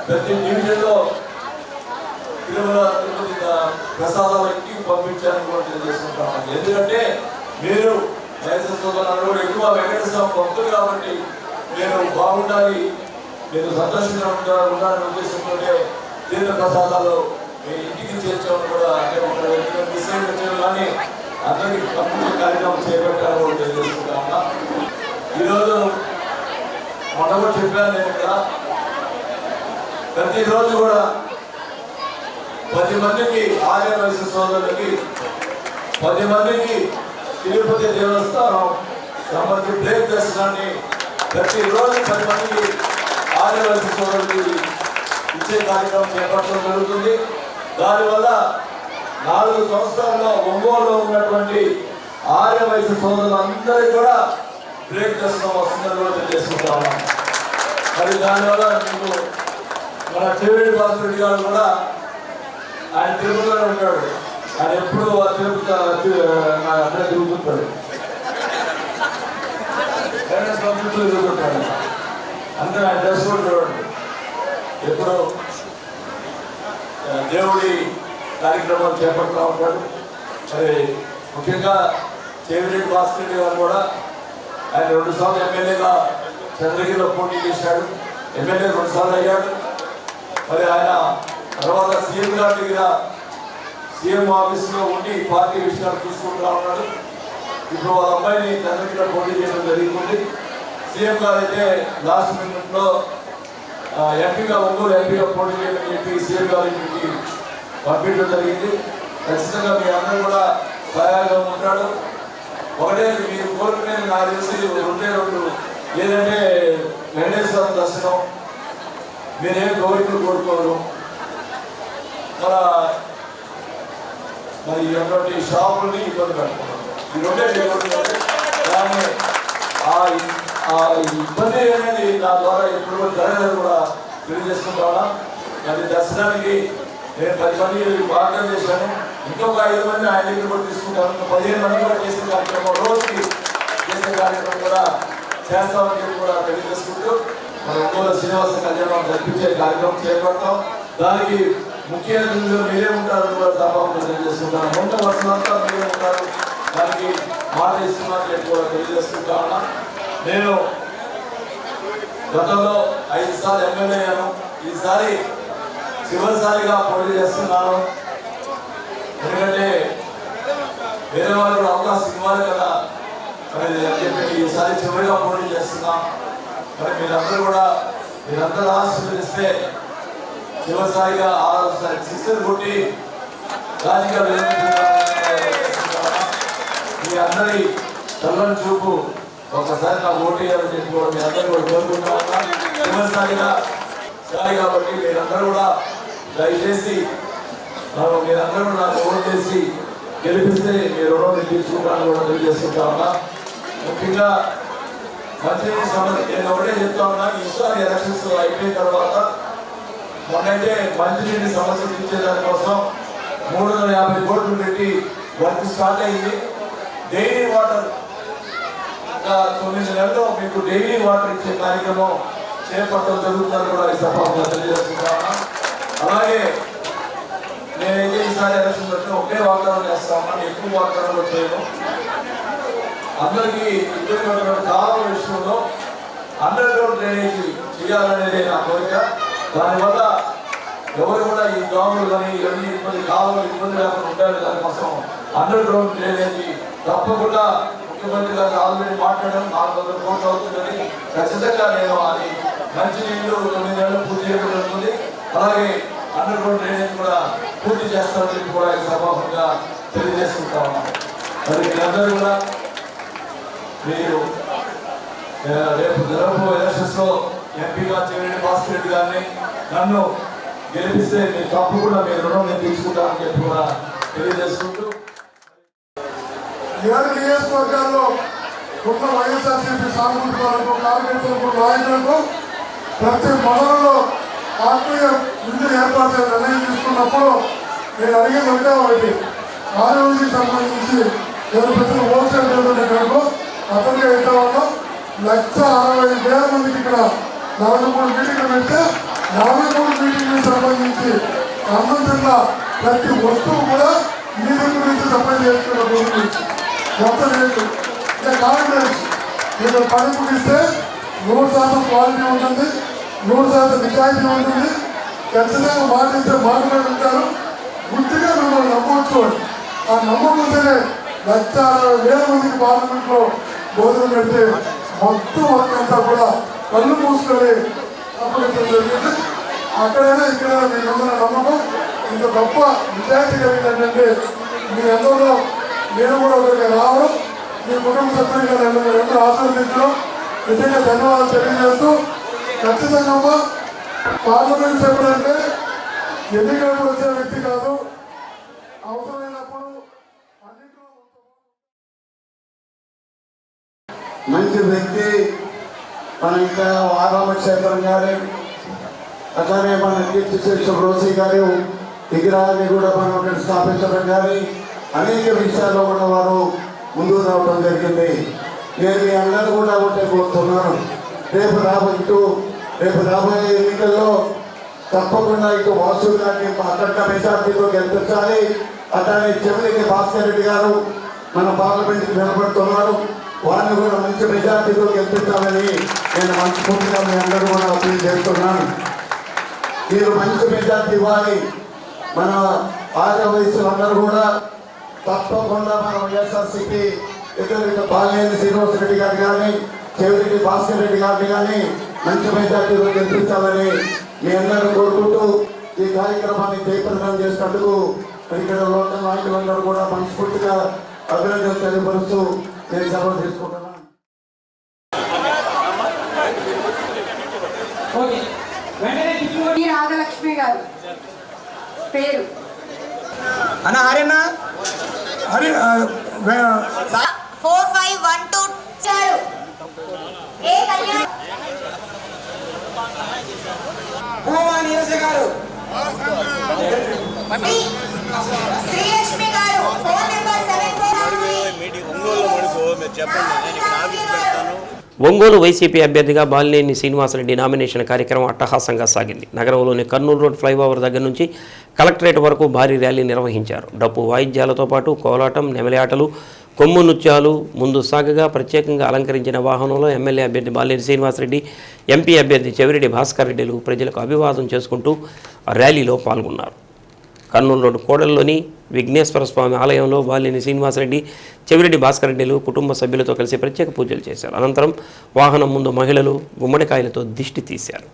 ప్రతి డివిజన్లో తిరుమల తిరుపతి ప్రసాదాలు ఇంటికి పంపించాలని కూడా తెలియజేసుకుంటాం. ఎందుకంటే మీరు వైశ్య సోదరులు కూడా ఎక్కువ వెంకటేశ్వర భక్తులు కాబట్టి మీరు బాగుండాలి, మీరు సంతోషంగా ఉండాలనే ఉద్దేశంతో తీర్థ ప్రసాదాలు మీ ఇంటికి చేర్చామని కూడా అంటే ఒక మిస్ అయిన కానీ అందరికీ పంపించే కార్యక్రమం చేపట్టాలని కూడా తెలియజేసుకుంటా ఉన్నా. ఈరోజు మొన్న కూడా చెప్పాను నేను ఇక్కడ, ప్రతిరోజు కూడా 10 మందికి ఆర్యవైశ్య సోదరులకి 10 మందికి తిరుపతి దేవస్థానం సంబంధించి బ్రేక్ దర్శనాన్ని ప్రతిరోజు 10 మందికి ఆర్యవైశ్య సోదరులకి ఇచ్చే కార్యక్రమం చేపట్టడం జరుగుతుంది. దానివల్ల 4 సంవత్సరాల్లో ఒంగోలులో ఉన్నటువంటి ఆర్యవైశ్య సోదరులందరికీ కూడా బ్రేక్ దర్శనం వస్తుందని కూడా తెలియజేసుకుంటాము. మరి దానివల్ల మీకు మన చెవిరెడ్డి భాస్కర్ రెడ్డి గారు కూడా ఆయన తిరుపతిలోనే ఉంటాడు. ఆయన ఎప్పుడు తిరుపతి అక్కడ తిరుగుతుంటాడు, తిరుగుతుంటాడు. అంటే ఆయన డ్రెస్ కూడా చూడండి, ఎప్పుడు దేవుడి కార్యక్రమాలు చేపడుతూ ఉంటాడు. మరి ముఖ్యంగా చెవిరెడ్డి భాస్కర్ రెడ్డి గారు కూడా ఆయన 2 సార్లు ఎమ్మెల్యేగా చంద్రగిరిలో పోటీ చేశాడు, ఎమ్మెల్యే 2 సార్లు అయ్యాడు. మరి ఆయన తర్వాత సీఎం గారి దగ్గర సీఎం ఆఫీస్లో ఉండి పార్టీ విషయాలు చూసుకుంటూ ఉన్నాడు. ఇప్పుడు వాళ్ళ అబ్బాయిని చంద్రగిరిలో పోటీ చేయడం జరుగుతుంది. సీఎం గారు అయితే లాస్ట్ మినిట్లో ఎంపీగా ఒంగోలు ఎంపీగా పోటీ చేయమని చెప్పి సీఎం గారికి పంపించడం జరిగింది. ఖచ్చితంగా మీ అందరూ కూడా సహాయంగా ఉంటాడు. ఒకటే మీరు కోరుకునేది నాకు తెలిసి 2 ఏదంటే వెంకటేశ్వర దర్శనం, మీరేం కోరికలు కోరుకోరు. మరి అటువంటి షాపుల్ని ఇబ్బంది పెట్టుకున్నారు. ఈ 2 కానీ ఆ ఇబ్బంది అనేది నా ద్వారా ఎప్పుడు కూడా జరగలేదు కూడా తెలియజేసుకుంటాను. మరి దర్శనానికి నేను 10 మంది వాగ్దానం చేశాను, ఇంకొక 5 మంది ఆయన దగ్గర కూడా తీసుకుంటాను. 15 మంది కూడా చేసే కార్యక్రమం, రోజుకి చేసే కార్యక్రమం కూడా చేస్తామని చెప్పి కూడా తెలియజేసుకుంటూ మన ఒంగోలు శ్రీనివాస కళ్యాణం జరిపించే కార్యక్రమం చేపడతాం. దానికి ముఖ్య అతిథులు మీరే ఉంటారని కూడా సభకు తెలియజేసుకుంటాను. మొన్న వర్షంతా మీరే ఉంటారు, దానికి మాట ఇస్తున్నట్లు కూడా తెలియజేసుకుంటా ఉన్నా. నేను గతంలో 5 సార్లు ఎమ్మెల్యే అయ్యాను. ఈసారి చివరిసారిగా పోటీ చేస్తున్నాను. ఎందుకంటే వేరే వాళ్ళు కూడా అవకాశం ఇవ్వాలి కదా మరి చెప్పి ఈసారి చివరిగా పోటీ చేస్తున్నాం. మరి మీరందరూ ఆశీర్వదిస్తే చివరిసారిగా 6సారి సిక్సర్ కొట్టి రాజకీయ మీ అందరి చల్లని చూపు ఒకసారి నాకు ఓటు వేయాలని చెప్పి కూడా మీ అందరూ కూడా కోరుకుంటా ఉన్నా. చివరిసారిగా కాబట్టి మీరందరూ కూడా దయచేసి మీరందరూ కూడా నాకు ఓటు చేసి గెలిపిస్తే మీ రుణం తీర్చుకుంటాను కూడా తెలియజేసుకుంటా ఉన్నా. ముఖ్యంగా మంచినీటి సమస్య నేను ఒకటే చెప్తా ఉన్నా, ఈసారి ఎలక్షన్స్ అయిపోయిన తర్వాత మొన్నైతే మంచినీటి సమస్య తీర్చేదానికోసం 350 కోట్లు పెట్టి వర్క్ స్టార్ట్ అయింది. డైలీ వాటర్ 9 నెలల్లో మీకు డైలీ వాటర్ ఇచ్చే కార్యక్రమం చేపట్టడం జరుగుతుందని కూడా ఈ సభలో తెలియజేస్తున్నా. అలాగే నేనైతే ఈసారి ఎలక్షన్ పెట్టి ఒకే వాగ్దానం చేస్తా ఉన్నాను, ఎక్కువ వాగ్దానంలో చేయను. అందరికీ ఇబ్బంది కాలువ విషయంలో అండర్ గ్రౌండ్ డ్రైనేజీ చేయాలనేది నా కోరిక. దానివల్ల ఎవరు కూడా ఈ దోమలు కానీ ఇవన్నీ కాలువలు ఇబ్బంది లేకుండా ఉండాలి. దానికోసం అండర్ గ్రౌండ్ డ్రైనేజీ తప్పకుండా ముఖ్యమంత్రి గారు ఆల్రెడీ మాట్లాడడం 400 కోట్లు అవుతుందని ఖచ్చితంగా నేను అది మంచినీళ్ళు 9 నెలలు పూర్తి చేయడం జరుగుతుంది. అలాగే అండర్ గ్రౌండ్ డ్రైనేజ్ కూడా పూర్తి చేస్తామని చెప్పి కూడా ఈ సభాముఖంగా తెలియజేసుకుంటా ఉన్నాను. మరి మీరందరూ కూడా మీరు రేపు జరగబోయే ఎలక్షన్స్లో ఎంపీగా చెవిరెడ్డి భాస్కర్ రెడ్డి గారిని నన్ను గెలిపిస్తే మీ తప్పకుండా మీ రుణం నేను తీసుకుంటానని చెప్పి కూడా తెలియజేసుకుంటూ 7 నియోజకవర్గాల్లో ఉన్న వైఎస్ఆర్సీపీ సానుభూతి వాళ్ళకు, కార్యకర్తలకు, నాయకులకు ప్రతి మండలంలో ఆత్మీయ విందు ఏర్పాటు చేయాలని నిర్ణయం తీసుకున్నప్పుడు నేను అడిగేది ఒకటి, ఆరోగ్యకి సంబంధించి ప్రతి హోల్సేల్ డెవలప్మెంట్ అతనికి అయితే ఉన్నాం 160,000 మందికి ఇక్కడ 43 మీటింగ్లు పెడితే 43 మీటింగ్లకు సంబంధించి సంబంధించిన ప్రతి వస్తువు కూడా మీ దగ్గర నుంచి సప్లై చేసుకున్న ఎంత లేదు. ఇంకా కాన్ఫిడెన్స్ మీరు పని ముగిస్తే 100% క్వాలిటీ ఉంటుంది, 100% నిజాయితీ ఉంటుంది. ఖచ్చితంగా మాటిస్తే మాట్లాడి ఉంటారు. గుర్తుగా మిమ్మల్ని నమ్మవచ్చు. ఆ నమ్మకంతోనే 160,000 మందికి పార్లమెంట్లో భోజనం పెడితే మొత్తం వర్కంతా కూడా కళ్ళు మూసుకొని అప్పగించడం జరిగింది. అక్కడైనా ఇక్కడైనా మీకు ఉన్న నమ్మకం ఇంత గొప్ప నిజాయితీ కలిగిందంటే మీ అందరిలో నేను కూడా ఒకరికి రావడం, మీ కుటుంబ సభ్యులుగా రెండు ఆశీర్వదించడం నిజంగా ధన్యవాదాలు తెలియజేస్తూ, ఖచ్చితంగా పార్లమెంట్ సభ్యుడు అంటే ఎన్నికలకు వచ్చే వ్యక్తి కాదు, అవసరమైనప్పుడు మంచి వ్యక్తి. మన ఇంకా ఆరామక్షేత్రం గారి అట్లానే మన కీర్తిశేషు రోసి గారు విగ్రహాన్ని కూడా మనం ఇక్కడ స్థాపించడం కానీ అనేక విషయాల్లో కూడా వారు ముందుకు రావడం జరిగింది. నేను మీ అందరూ కూడా ఒకటే కోరుతున్నాను, రేపు రాబోయే ఎన్నికల్లో తప్పకుండా ఇటు వాసు గారిని అక్కడ మెజార్టీతో గెలిపించాలి. అట్లానే చెవిరెడ్డి భాస్కర్ రెడ్డి గారు మన పార్లమెంట్కి నిలబడుతున్నారు, వారిని కూడా మంచి మెజార్టీతో గెలిపించాలని నేను మనస్ఫూర్తిగా మీ అందరూ కూడా అప్పీల్ చేస్తున్నాను. మీరు మంచి మెజార్టీ ఇవ్వాలి. మన ఆర్య వయసులందరూ కూడా తప్పకుండా మన వైఎస్ఆర్సీపీ ఎదురు బాలినేని శ్రీనివాస్ రెడ్డి గారు కానీ చెవిరెడ్డి భాస్కర్ రెడ్డి గారిని కానీ మంచి మెజార్టీతో గెలిపించాలని మీ అందరూ కోరుకుంటూ ఈ కార్యక్రమాన్ని జయప్రదం చేసినందుకు ఇక్కడ లోకల్ నాయకులందరూ కూడా మనస్ఫూర్తిగా అభినందనలు తెలియపరుస్తూ నేను సెలవు తీసుకుంటున్నాను. రాజలక్ష్మి గారు పేరు అన్న హరిన్న 4512 చాలు. ఏ కళ్యాణ్ శ్రీలక్ష్మి గారు ఫోన్ నెంబర్ 74 మీటింగ్ ఒంగోలు చెప్పండి, నేను ఇక్కడ ఆఫీస్ పెడతాను. ఒంగోలు వైసీపీ అభ్యర్థిగా బాలినేని శ్రీనివాసరెడ్డి నామినేషన్ కార్యక్రమం అట్టహాసంగా సాగింది. నగరంలోని కర్నూలు రోడ్ ఫ్లైఓవర్ దగ్గర నుంచి కలెక్టరేట్ వరకు భారీ ర్యాలీ నిర్వహించారు. డప్పు వాయిద్యాలతో పాటు కోలాటం, నెమలి ఆటలు, కొమ్ము నృత్యాలు ముందు సాగగా ప్రత్యేకంగా అలంకరించిన వాహనంలో ఎమ్మెల్యే అభ్యర్థి బాలినేని శ్రీనివాసరెడ్డి, ఎంపీ అభ్యర్థి చెవిరెడ్డి భాస్కర్ రెడ్డిలు ప్రజలకు అభివాదం చేసుకుంటూ ర్యాలీలో పాల్గొన్నారు. కర్నూలు రోడ్డు కోడల్లోని విఘ్నేశ్వర స్వామి ఆలయంలో బాలినేని శ్రీనివాసరెడ్డి, చెవిరెడ్డి భాస్కర్ రెడ్డిలు కుటుంబ సభ్యులతో కలిసి ప్రత్యేక పూజలు చేశారు. అనంతరం వాహనం ముందు మహిళలు గుమ్మడికాయలతో దిష్టి తీశారు.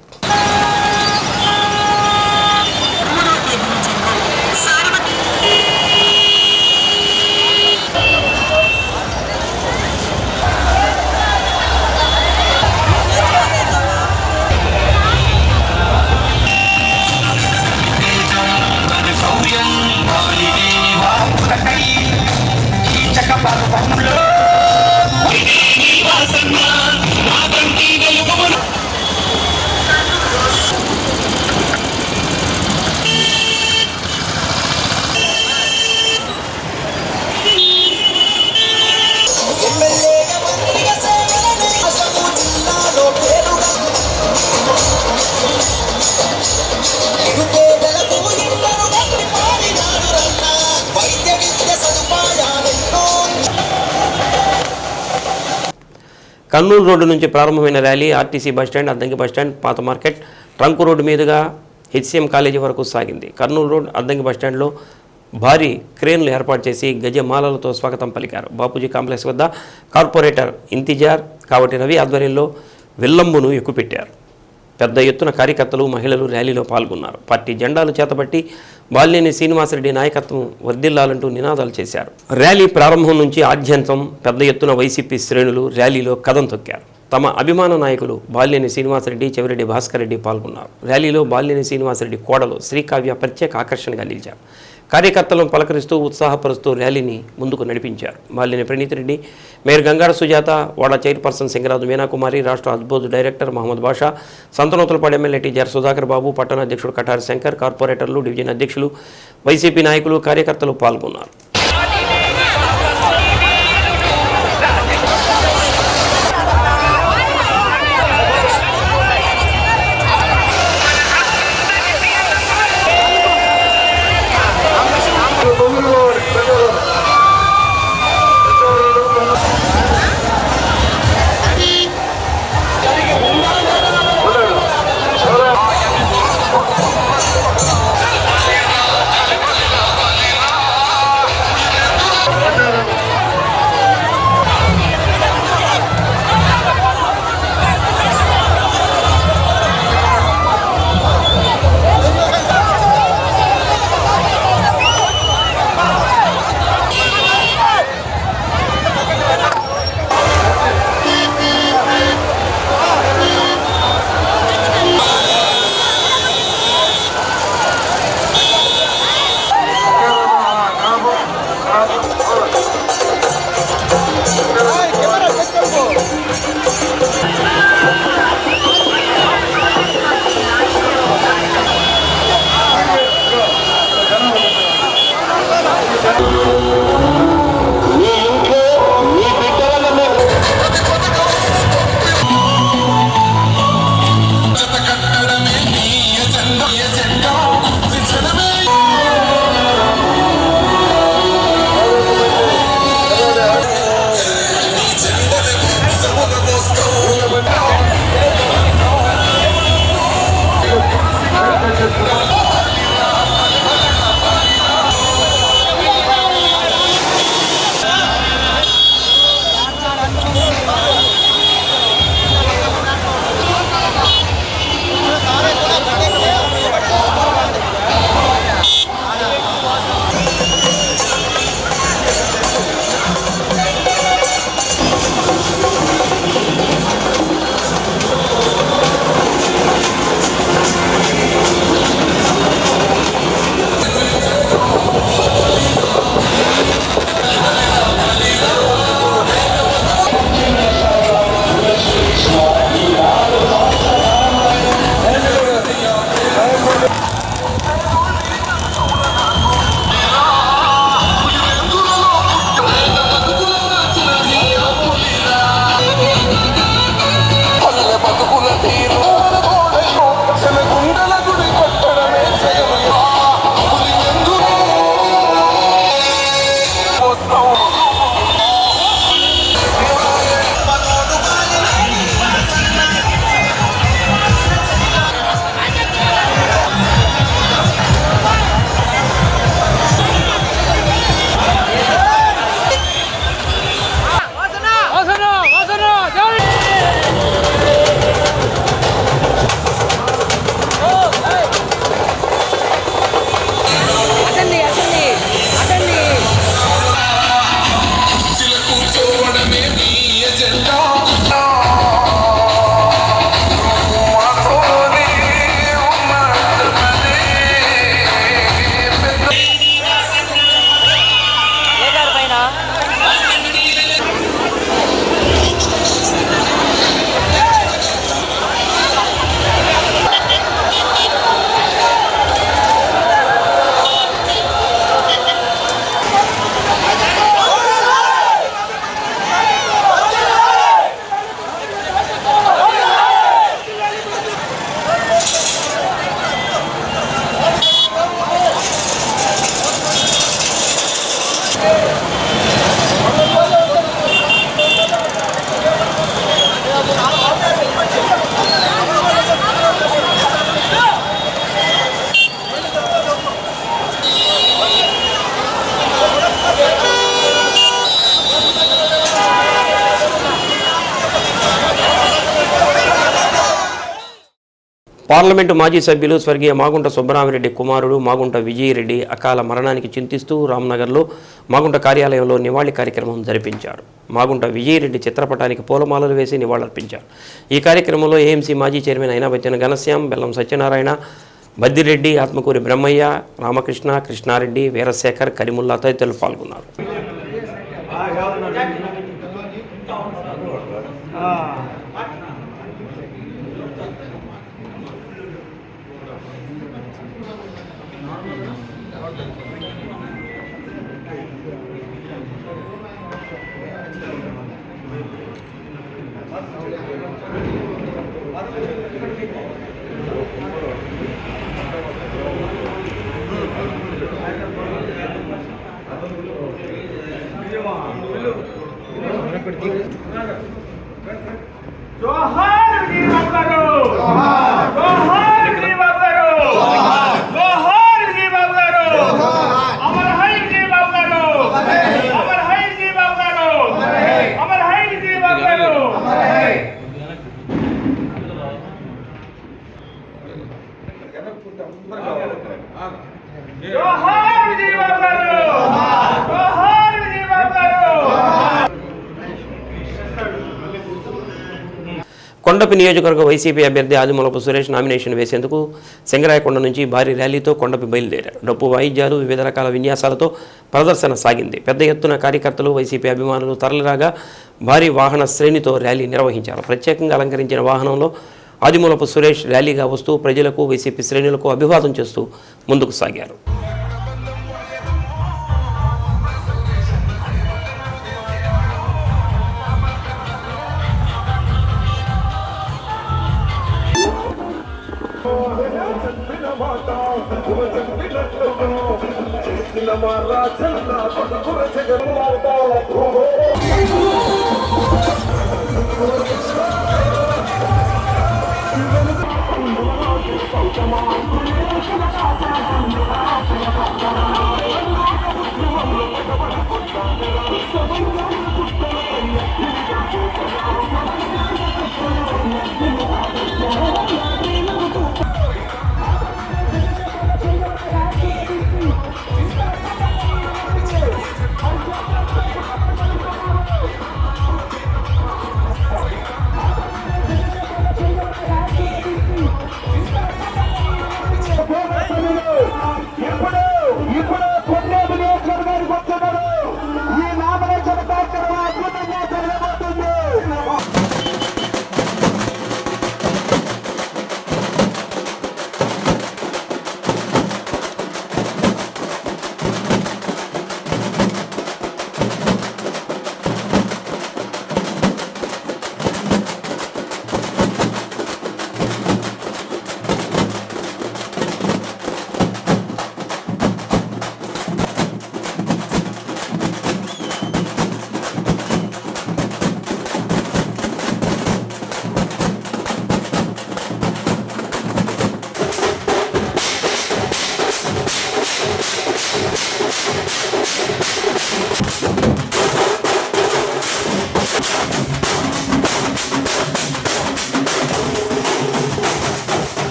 కర్నూలు రోడ్డు నుంచి ప్రారంభమైన rally RTC bus stand, Addanki bus stand, పాత మార్కెట్, ట్రంక్ రోడ్డు మీదుగా హెచ్సిఎం కాలేజీ వరకు సాగింది. కర్నూలు రోడ్, అద్దంకి బస్టాండ్లో భారీ క్రేన్లు ఏర్పాటు చేసి గజమాలలతో స్వాగతం పలికారు. బాపూజీ కాంప్లెక్స్ వద్ద కార్పొరేటర్ ఇంతిజార్ కావటి రవి ఆధ్వర్యంలో విల్లంబును ఎక్కుపెట్టారు. పెద్ద ఎత్తున కార్యకర్తలు, మహిళలు ర్యాలీలో పాల్గొన్నారు. పార్టీ జెండాలు చేతబట్టి బాలినేని శ్రీనివాసరెడ్డి నాయకత్వం వర్ధిల్లాలంటూ నినాదాలు చేశారు. ర్యాలీ ప్రారంభం నుంచి ఆద్యంతం పెద్ద ఎత్తున వైసీపీ శ్రేణులు ర్యాలీలో కదం తొక్కారు. తమ అభిమాన నాయకులు బాలినేని శ్రీనివాసరెడ్డి, చెవిరెడ్డి భాస్కర్ రెడ్డి పాల్గొన్నారు. ర్యాలీలో బాలినేని శ్రీనివాసరెడ్డి కోడలు శ్రీకావ్య ప్రత్యేక ఆకర్షణగా నిలిచారు. కార్యకర్తలను పలకరిస్తూ, ఉత్సాహపరుస్తూ ర్యాలీని ముందుకు నడిపించారు. బాలినేని ప్రణీత్ రెడ్డి, మేయర్ గంగాడ సుజాత, వాడా చైర్పర్సన్ సింగరాజు మీనాకుమారి, రాష్ట్ర అద్భుత డైరెక్టర్ మహమ్మద్ బాషా, సంతనోతులపాడు ఎమ్మెల్యే టీజర్ సుధాకర్ బాబు, పట్టణ అధ్యక్షుడు కటారి శంకర్, కార్పొరేటర్లు, డివిజన్ అధ్యక్షులు, వైసీపీ నాయకులు, కార్యకర్తలు పాల్గొన్నారు. పార్లమెంటు మాజీ సభ్యులు స్వర్గీయ మాగుంట సుబ్బరామిరెడ్డి కుమారుడు మాగుంట విజయరెడ్డి అకాల మరణానికి చింతిస్తూ రామ్నగర్లో మాగుంట కార్యాలయంలో నివాళి కార్యక్రమం జరిపించారు. మాగుంట విజయరెడ్డి చిత్రపటానికి పూలమాలలు వేసి నివాళులర్పించారు. ఈ కార్యక్రమంలో ఏఎంసీ మాజీ చైర్మన్ అయినాబచ్చిన ఘనశ్యాం, బెల్లం సత్యనారాయణ, బద్దిరెడ్డి, ఆత్మకూరి బ్రహ్మయ్య, రామకృష్ణ, కృష్ణారెడ్డి, వీరశేఖర్, కరిముల్లా తదితరులు పాల్గొన్నారు. కొండపి నియోజకవర్గ వైసీపీ అభ్యర్థి ఆదిమూలపు సురేష్ నామినేషన్ వేసేందుకు సింగరాయకొండ నుంచి భారీ ర్యాలీతో కొండపి బయలుదేరారు. డప్పు వాయిద్యాలు, వివిధ రకాల విన్యాసాలతో ప్రదర్శన సాగింది. పెద్ద ఎత్తున కార్యకర్తలు, వైసీపీ అభిమానులు తరలిరాగా భారీ వాహన శ్రేణితో ర్యాలీ నిర్వహించారు. ప్రత్యేకంగా అలంకరించిన వాహనంలో ఆదిమూలపు సురేష్ ర్యాలీగా వస్తూ ప్రజలకు, వైసీపీ శ్రేణులకు అభివాదం చేస్తూ ముందుకు సాగారు.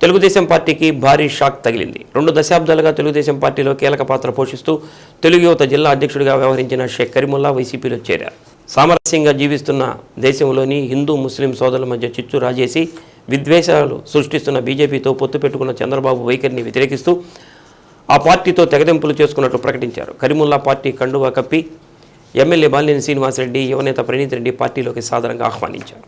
తెలుగుదేశం పార్టీకి భారీ షాక్ తగిలింది. 2 దశాబ్దాలుగా తెలుగుదేశం పార్టీలో కీలక పాత్ర పోషిస్తూ తెలుగు యువత జిల్లా అధ్యక్షుడిగా వ్యవహరించిన షేక్ కరీముల్లా వైసీపీలో చేరారు. సామరస్యంగా జీవిస్తున్న దేశంలోని హిందూ ముస్లిం సోదరుల మధ్య చిచ్చు రాజేసి విద్వేషాలు సృష్టిస్తున్న బీజేపీతో పొత్తు పెట్టుకున్న చంద్రబాబు వైఖరిని వ్యతిరేకిస్తూ ఆ పార్టీతో తెగదెంపులు చేసుకున్నట్లు ప్రకటించారు. కరీముల్లా పార్టీ కండువా కప్పి ఎమ్మెల్యే బాలినేని శ్రీనివాసరెడ్డి, యువనేత ప్రణీత్ రెడ్డి పార్టీలోకి సాదరంగా ఆహ్వానించారు.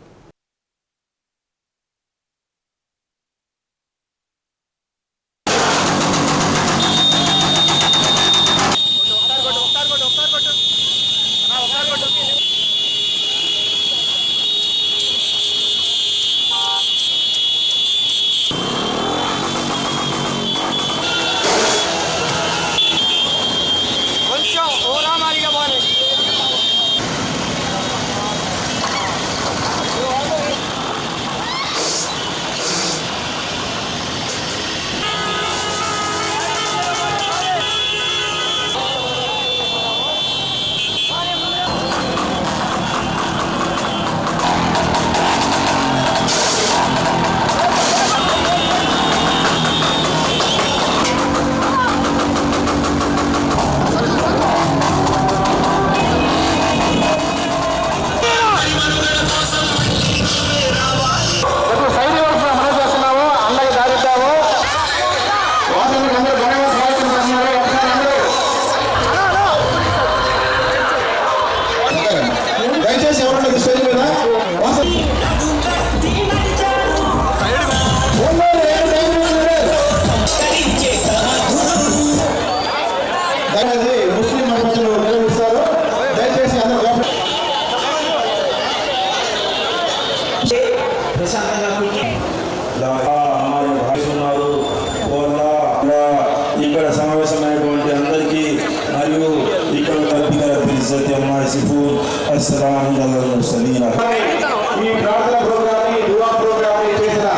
సమావేశమైనటువంటి అందరికీ మరియు ఇక్కడ ఈ ప్రార్థన ప్రోగ్రామ్ దువా ప్రోగ్రామ్ చేసిన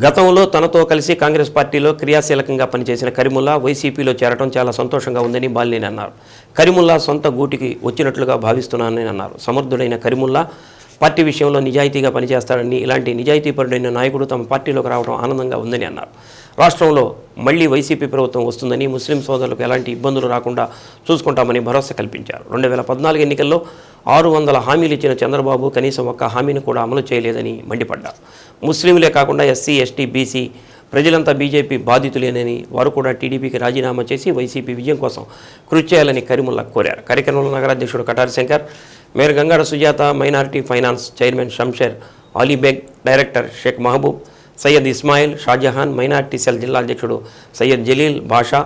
గతంలో తనతో కలిసి కాంగ్రెస్ పార్టీలో క్రియాశీలకంగా పనిచేసిన కరీముల్లా వైసీపీలో చేరడం చాలా సంతోషంగా ఉందని బాలినేని అన్నారు. కరీముల్లా సొంత గూటికి వచ్చినట్లుగా భావిస్తున్నానని అన్నారు. సమర్థుడైన కరీముల్లా పార్టీ విషయంలో నిజాయితీగా పనిచేస్తాడని, ఇలాంటి నిజాయితీపరుడైన నాయకుడు తమ పార్టీలోకి రావడం ఆనందంగా ఉందని అన్నారు. రాష్ట్రంలో మళ్లీ వైసీపీ ప్రభుత్వం వస్తుందని, ముస్లిం సోదరులకు ఎలాంటి ఇబ్బందులు రాకుండా చూసుకుంటామని భరోసా కల్పించారు. 2014 ఎన్నికల్లో 600 హామీలు ఇచ్చిన చంద్రబాబు కనీసం ఒక్క హామీని కూడా అమలు చేయలేదని మండిపడ్డారు. ముస్లింలే కాకుండా ఎస్సీ, ఎస్టీ, బీసీ ప్రజలంతా బీజేపీ బాధితులేనని, వారు కూడా టీడీపీకి రాజీనామా చేసి వైసీపీ విజయం కోసం కృషి చేయాలని కరీముల్లా కోరారు. కార్యక్రమంలో నగరాధ్యక్షుడు Katari Shankar, mayor Gangada Sujatha, minority finance chairman Shamsher Alibaig, director Sheikh Mahaboob, Syed Ismail, Shahjahan, minority cell జిల్లా అధ్యక్షుడు Syed Jaleel Basha,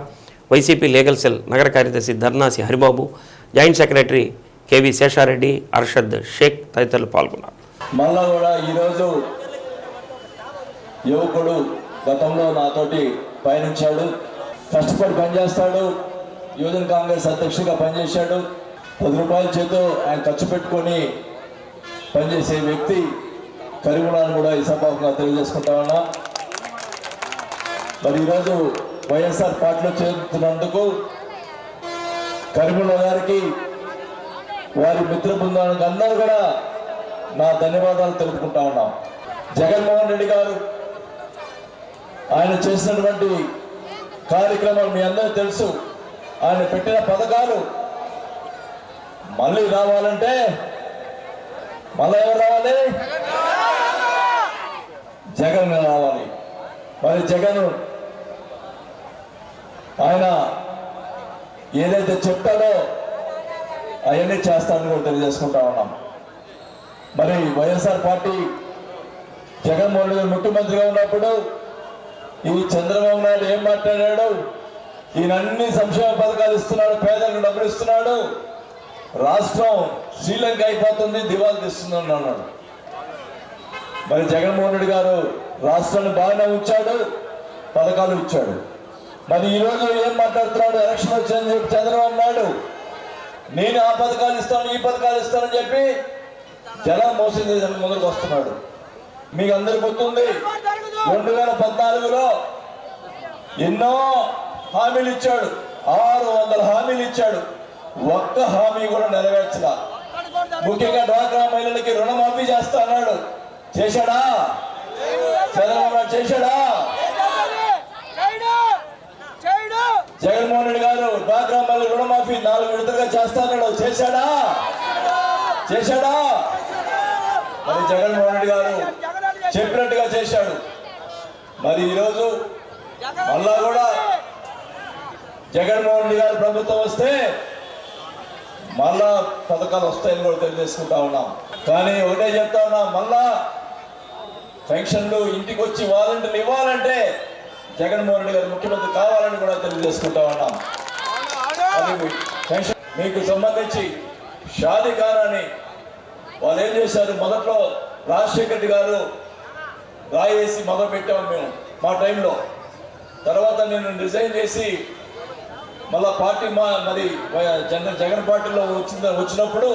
YCP legal cell నగర కార్యదర్శి Dharnasi Haribabu, joint secretary KV Seshareddy, Arshad Sheikh తదితరులు పాల్గొన్నారు. మళ్ళా కూడా ఈరోజు యువకుడు గతంలో నాతోటి పయనించాడు, కష్టపడి పనిచేస్తాడు, యువజన కాంగ్రెస్ అధ్యక్షుడిగా పనిచేశాడు. 10 రూపాయల చేతో ఆయన ఖర్చు పెట్టుకొని పనిచేసే వ్యక్తి కరీముల్లాను కూడా ఈ సభాముఖంగా తెలియజేసుకుంటా ఉన్నా. మరి ఈరోజు వైఎస్ఆర్ పార్టీలో చేరుతున్నందుకు కరీముల్లా గారికి, వారి మిత్ర బృందానికి అందరూ కూడా నా ధన్యవాదాలు తెలుపుకుంటా ఉన్నాం. జగన్మోహన్ రెడ్డి గారు ఆయన చేసినటువంటి కార్యక్రమాలు మీ అందరూ తెలుసు. ఆయన పెట్టిన పథకాలు మళ్ళీ రావాలంటే మళ్ళీ ఎవరు రావాలి? జగన్ రావాలి. మరి జగన్ ఆయన ఏదైతే చెప్తాడో అవన్నీ చేస్తానని కూడా తెలియజేసుకుంటా ఉన్నాం. మరి వైఎస్ఆర్ పార్టీ జగన్మోహన్ రెడ్డి ముఖ్యమంత్రిగా ఉన్నప్పుడు ఈ చంద్రబాబు నాయుడు ఏం మాట్లాడాడు? ఈయన అన్ని సంక్షేమ పథకాలు ఇస్తున్నాడు, పేదలకు డబ్బులు ఇస్తున్నాడు, రాష్ట్రం శ్రీలంక అయిపోతుంది, దివాళా తీస్తుంది అన్నాడు. మరి జగన్మోహన్ రెడ్డి గారు రాష్ట్రాన్ని బాగానే ఉంచాడు, పథకాలు ఇచ్చాడు. మరి ఈరోజు ఏం మాట్లాడుతున్నాడు? ఎలక్షన్ వచ్చిందని చెప్పి చంద్రబాబు నాయుడు నేను ఆ పథకాలు ఇస్తాను, ఈ పథకాలు ఇస్తానని చెప్పి జనం మోసం చేసి ముందుకు వస్తున్నాడు. మీకు అందరికి గుర్తుంది, 2014లో ఎన్నో హామీలు ఇచ్చాడు, 600 హామీలు ఇచ్చాడు, ఒక్క హామీ కూడా నెరవేర్చలా. ముఖ్యంగా డ్వాక్రా మహిళలకి రుణమాఫీ చేస్తా అన్నాడు, చేశాడా? చంద్రబాబు నాయుడు చేశాడా? జగన్మోహన్ రెడ్డి గారు డ్వాక్రా మహిళల రుణమాఫీ 4 విడతలుగా చేస్తా అన్నాడు, చేశాడా? చేశాడా? మరి జగన్మోహన్ రెడ్డి గారు చెప్పినట్టుగా చేశాడు. మరి ఈరోజు మళ్ళా కూడా జగన్మోహన్ రెడ్డి గారి ప్రభుత్వం వస్తే మళ్ళా పథకాలు వస్తాయని కూడా తెలియజేసుకుంటా ఉన్నాం. కానీ ఒకటే చెప్తా ఉన్నాం, మళ్ళా పెన్షన్లు ఇంటికి వచ్చి వాలంటీర్లు ఇవ్వాలంటే జగన్మోహన్ రెడ్డి గారు ముఖ్యమంత్రి కావాలని కూడా తెలియజేసుకుంటా ఉన్నాం. పెన్షన్ మీకు సంబంధించి షాదీ ఖానాని వాళ్ళు ఏం చేశారు? మొదట్లో రాజశేఖర్ రెడ్డి గారు రాయేసి మొదలు పెట్టాము మేము మా టైంలో. తర్వాత నేను రిజైన్ చేసి మళ్ళా పార్టీ మరి జగన్ పార్టీలో వచ్చినప్పుడు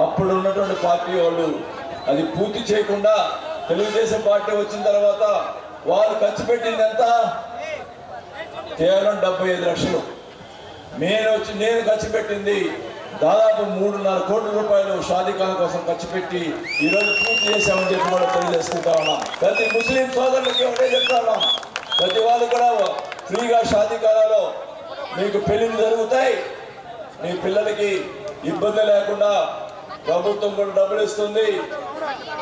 అప్పుడు ఉన్నటువంటి పార్టీ వాళ్ళు అది పూర్తి చేయకుండా తెలుగుదేశం పార్టీ వచ్చిన తర్వాత వాళ్ళు ఖర్చు పెట్టింది ఎంత? కేవలం 75 లక్షలు. నేను ఖర్చు పెట్టింది దాదాపు 3.5 కోట్ల రూపాయలు షాదీఖానా కోసం ఖర్చు పెట్టి ఈరోజు పూర్తి చేశామని చెప్పి కూడా తెలియజేసుకుంటా ఉన్నాం. ప్రతి ముస్లిం సోదరులకి ఒకటే చెప్తా ఉన్నాం, ప్రతి వాళ్ళు కూడా ఫ్రీగా షాదీఖానాలో మీకు పెళ్లిళ్ళు జరుగుతాయి, మీ పిల్లలకి ఇబ్బంది లేకుండా ప్రభుత్వం కూడా డబ్బులు ఇస్తుంది.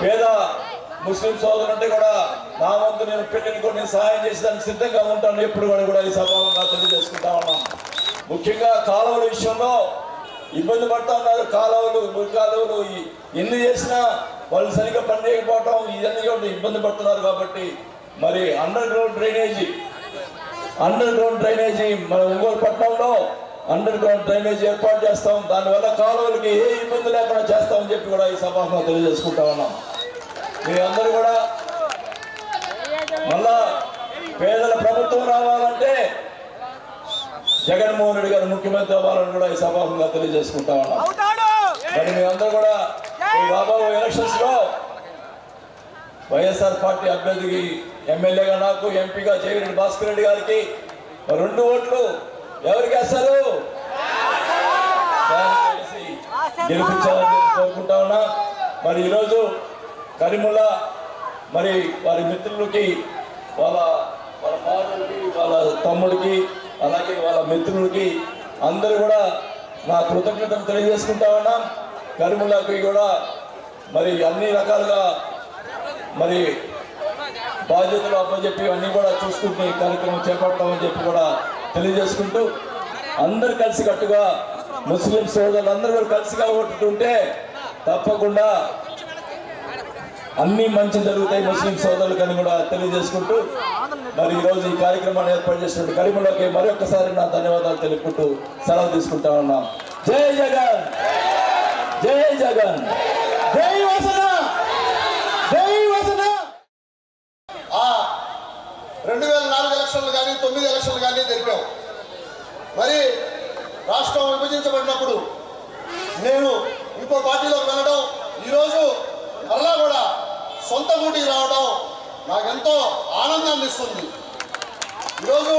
పేద ముస్లిం సోదరులు అంటే కూడా నా వంతు నేను పెళ్లిని కూడా నేను సహాయం చేసేదానికి సిద్ధంగా ఉంటాను ఎప్పుడు కూడా ఈ సభగా తెలియజేసుకుంటా ఉన్నాం. ముఖ్యంగా కాలువల విషయంలో ఇబ్బంది పడుతూ ఉన్నారు. కాలువలు ఎన్ని చేసినా వాళ్ళు సరిగ్గా పని చేయకపోవటం ఇవన్నీ కూడా ఇబ్బంది పడుతున్నారు. కాబట్టి మరి అండర్ గ్రౌండ్ డ్రైనేజీ మన ఒంగోలు పట్టణంలో అండర్ గ్రౌండ్ డ్రైనేజీ ఏర్పాటు చేస్తాం. దానివల్ల కాలువలకి ఏ ఇబ్బంది లేకుండా చేస్తామని చెప్పి కూడా ఈ సభలో తెలియజేసుకుంటా ఉన్నాం. మీ అందరూ కూడా మళ్ళా పేదల ప్రభుత్వం రావాలంటే జగన్మోహన్ రెడ్డి గారు ముఖ్యమంత్రి అవ్వాలని కూడా ఈ సభాముఖంగా తెలియజేసుకుంటా ఉన్నాం. మరి మీ అందరూ కూడా ఈ రాబోయే ఎలక్షన్స్ లో వైఎస్ఆర్ పార్టీ అభ్యర్థికి ఎమ్మెల్యేగా నాకు, ఎంపీగా జయరెడ్డి భాస్కర్ రెడ్డి గారికి 2 ఓట్లు ఎవరికి వేస్తారు గెలిపించాలని కోరుకుంటా ఉన్నా. మరి ఈరోజు కరీముల్లా మరి వారి మిత్రులకి వాళ్ళ ఫాదర్కి, వాళ్ళ తమ్ముడికి, అలాగే వాళ్ళ మిత్రులకి అందరూ కూడా నా కృతజ్ఞతలు తెలియజేసుకుంటా ఉన్నాం. కరీముల్లాకి కూడా మరి అన్ని రకాలుగా మరి బాధ్యతలు అప్పచెప్పి అన్నీ కూడా చూసుకుంటూ ఈ కార్యక్రమం చేపడతామని చెప్పి కూడా తెలియజేసుకుంటూ, అందరు కలిసికట్టుగా ముస్లిం సోదరులందరూ కూడా కలిసిగా ఓటుంటే తప్పకుండా అన్ని మంచి జరుగుతాయి ముస్లిం సోదరులకని కూడా తెలియజేసుకుంటూ, మరి ఈరోజు ఈ కార్యక్రమాన్ని ఏర్పాటు చేసినట్టు కరీముల్లాకి మరొకసారి నా ధన్యవాదాలు తెలుపుకుంటూ సెలవు తీసుకుంటా ఉన్నాం. జై జగన్, జై జగన్, జై వసన, జై వసన. 2004 ఎలక్షన్లు కానీ 9 ఎలక్షన్లు కానీ జరిపాం. మరి రాష్ట్రం విభజించబడినప్పుడు నేను ఇంకో పార్టీలోకి వెళ్ళడం, ఈరోజు మరలా కూడా సొంత గూటికి రావడం నాకెంతో ఆనందాన్ని ఇస్తుంది. ఈరోజు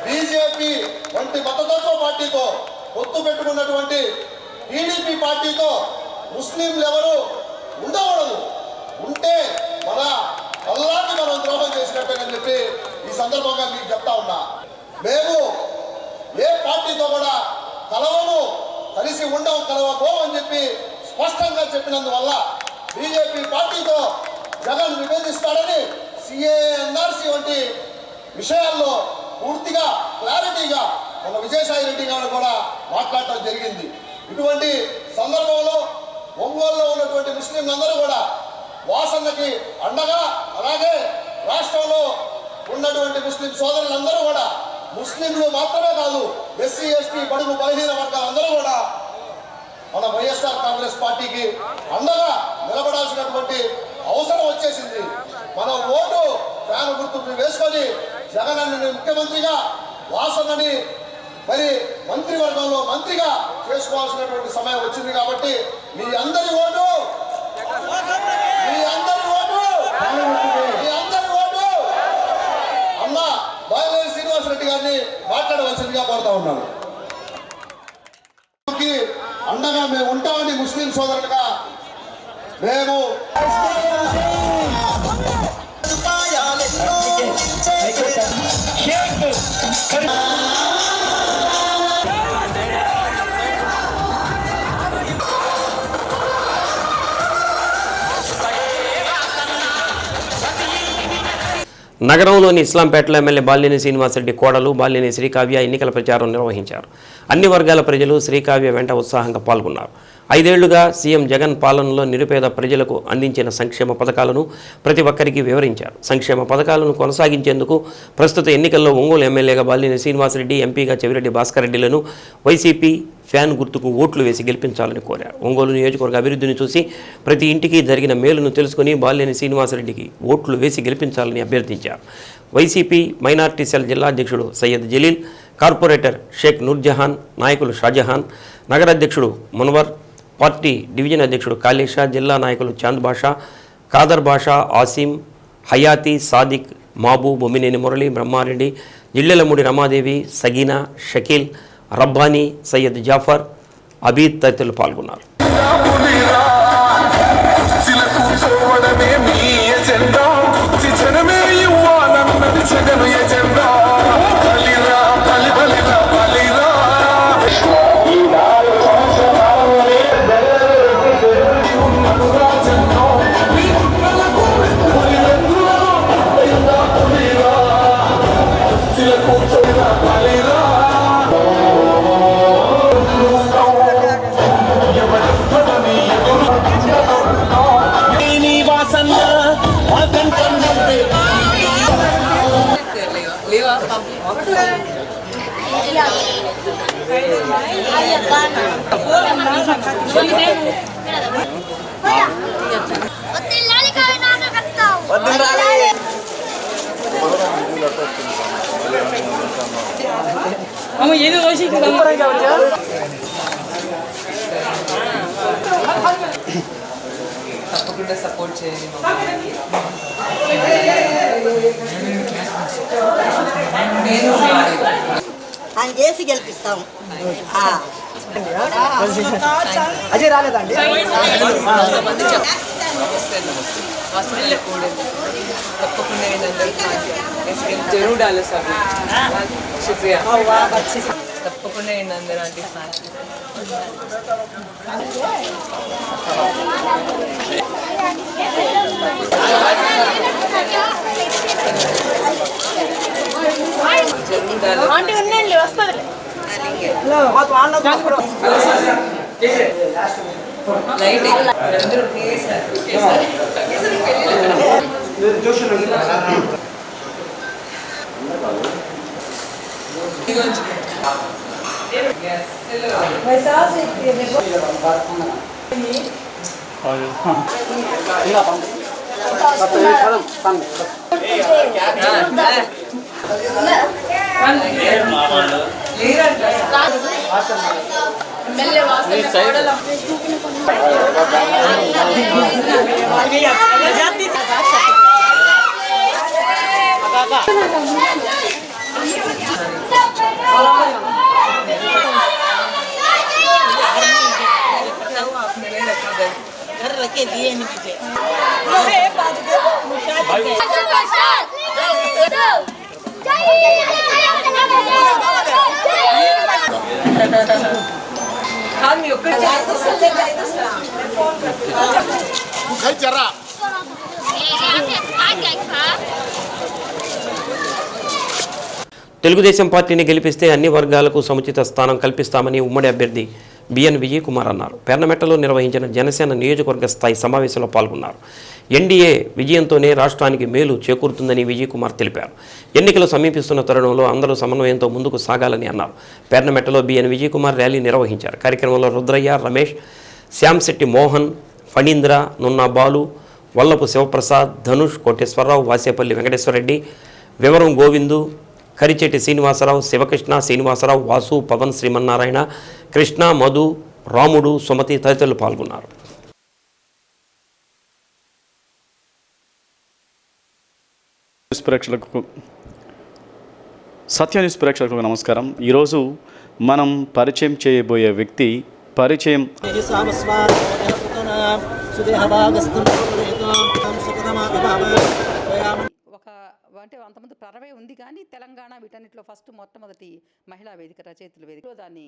బీజేపీ వంటి మతతత్వ పార్టీతో పొత్తు పెట్టుకున్నటువంటి టీడీపీ పార్టీతో ముస్లింలు ఎవరు ఉండకూడదు. ఉంటే మన అల్లాకి మనం ద్రోహం చేసినట్టేనని చెప్పి ఈ సందర్భంగా మీకు చెప్తా ఉన్నా. మేము ఏ పార్టీతో కూడా కలవము, కలిసి ఉండవు, కలవబో అని చెప్పి స్పష్టంగా చెప్పినందువల్ల బీజేపీ పార్టీతో జగన్ విభేదిస్తాడని సిఏ, ఎన్ఆర్సీ వంటి విషయాల్లో పూర్తిగా క్లారిటీగా మన విజయసాయి రెడ్డి గారు కూడా మాట్లాడటం జరిగింది. ఇటువంటి సందర్భంలో ఒంగోలులో ఉన్నటువంటి ముస్లింలందరూ కూడా వాసన్నకి అండగా, అలాగే రాష్ట్రంలో ఉన్నటువంటి ముస్లిం సోదరులందరూ కూడా, ముస్లింలు మాత్రమే కాదు ఎస్సీ, ఎస్టీ, బడుగు బలహీన వర్గాలందరూ కూడా మన వైఎస్ఆర్ కాంగ్రెస్ పార్టీకి అండగా నిలబడాల్సినటువంటి అవసరం వచ్చేసింది. మన ఓటు ఫ్యాన్ గుర్తుకు వేసుకొని జగన్ అన్నని ముఖ్యమంత్రిగా, వాసన్నని మరి మంత్రివర్గంలో మంత్రిగా చేసుకోవాల్సినటువంటి సమయం వచ్చింది. కాబట్టి మీ అందరి ఓటు, మీ అందరి ఓటు, మీ అందరి ఓటు అన్న బాలినేని శ్రీనివాసరెడ్డి గారిని మాట్లాడవలసిందిగా కోరుతా ఉన్నాను. అండగా మేము ఉంటామని ముస్లిం సోదరులుగా మేము నగరంలోని ఇస్లాంపేటలో ఎమ్మెల్యే బాలినేని శ్రీనివాసరెడ్డి కోడలు బాలినేని శ్రీకావ్య ఎన్నికల ప్రచారం నిర్వహించారు. అన్ని వర్గాల ప్రజలు శ్రీకావ్య వెంట ఉత్సాహంగా పాల్గొన్నారు. 5 ఏళ్లుగా సీఎం జగన్ పాలనలో నిరుపేద ప్రజలకు అందించిన సంక్షేమ పథకాలను ప్రతి ఒక్కరికి వివరించారు. సంక్షేమ పథకాలను కొనసాగించేందుకు ప్రస్తుత ఎన్నికల్లో ఒంగోలు ఎమ్మెల్యేగా బాలినేని శ్రీనివాసరెడ్డి, ఎంపీగా చెవిరెడ్డి భాస్కర్ రెడ్డిలను వైసీపీ ఫ్యాన్ గుర్తుకు ఓట్లు వేసి గెలిపించాలని కోరారు. ఒంగోలు నియోజకవర్గ అభివృద్ధిని చూసి ప్రతి ఇంటికి జరిగిన మేలును తెలుసుకుని బాలినేని శ్రీనివాసరెడ్డికి ఓట్లు వేసి గెలిపించాలని అభ్యర్థించారు. వైసీపీ మైనార్టీ సెల్ జిల్లా అధ్యక్షుడు సయ్యద్ జలీల్, కార్పొరేటర్ షేక్ నూర్జహాన్, నాయకులు షాజహాన్, నగర అధ్యక్షుడు మున్వర్, పార్టీ డివిజన్ అధ్యక్షుడు కాళేషా, జిల్లా నాయకులు చాంద్ బాషా, ఖాదర్ బాషా, ఆసిం, హయాతి, సాదిక్, మాబూ, బొమ్మినేని మురళి, బ్రహ్మారెడ్డి, జిల్లెలమూడి రమాదేవి, సగీనా, షకీల్, రబ్బానీ, సయ్యద్ జాఫర్, అబీద్ తదితరులు పాల్గొన్నారు. తప్పకుండా సపోర్ట్ చేయండి. నేను ఆయన చేసి గెలిపిస్తాము. అజయ్ రాలేదండి. తప్పకుండా జరూర్ డాలో సార్ శుక్రియా. తప్పకుండా అందరూ అంటే ఆంటీ ఉండండి వస్తుంది. లైట్ घर रखे दिए नहीं मुझे। తెలుగుదేశం పార్టీని గెలిపిస్తే అన్ని వర్గాలకు సముచిత స్థానం కల్పిస్తామని ఉమ్మడి అభ్యర్థి బిఎన్ విజయ్ కుమార్ అన్నారు. పెర్నమెట్టలో నిర్వహించిన జనసేన నియోజకవర్గ స్థాయి సమావేశంలో పాల్గొన్నారు. ఎన్డీఏ విజయంతోనే రాష్ట్రానికి మేలు చేకూరుతుందని విజయ్ కుమార్ తెలిపారు. ఎన్నికలు సమీపిస్తున్న తరుణంలో అందరూ సమన్వయంతో ముందుకు సాగాలని అన్నారు. పెర్నమెట్టలో బిఎన్ విజయ్ కుమార్ ర్యాలీ నిర్వహించారు. కార్యక్రమంలో రుద్రయ్య, రమేష్, శ్యాంశెట్టి మోహన్, ఫణీంద్ర, నున్నా బాలు, వల్లపు శివప్రసాద్, ధనుష్, కోటేశ్వరరావు, వాసేపల్లి వెంకటేశ్వరరెడ్డి, వివరం గోవిందు, కరిచెట్టి శ్రీనివాసరావు, శివకృష్ణ, శ్రీనివాసరావు, వాసు, పవన్, శ్రీమన్నారాయణ, కృష్ణ, మధు, రాముడు, సుమతి తదితరులు పాల్గొన్నారు. సత్య న్యూస్ ప్రేక్షకులకు నమస్కారం. ఈరోజు మనం పరిచయం చేయబోయే వ్యక్తి పరిచయం అంటే అంతమంది ప్రరవే ఉంది కానీ తెలంగాణ వీటన్నిటిలో ఫస్ట్ మొట్టమొదటి మహిళా వేదిక రచయితల వేదికలో దాన్ని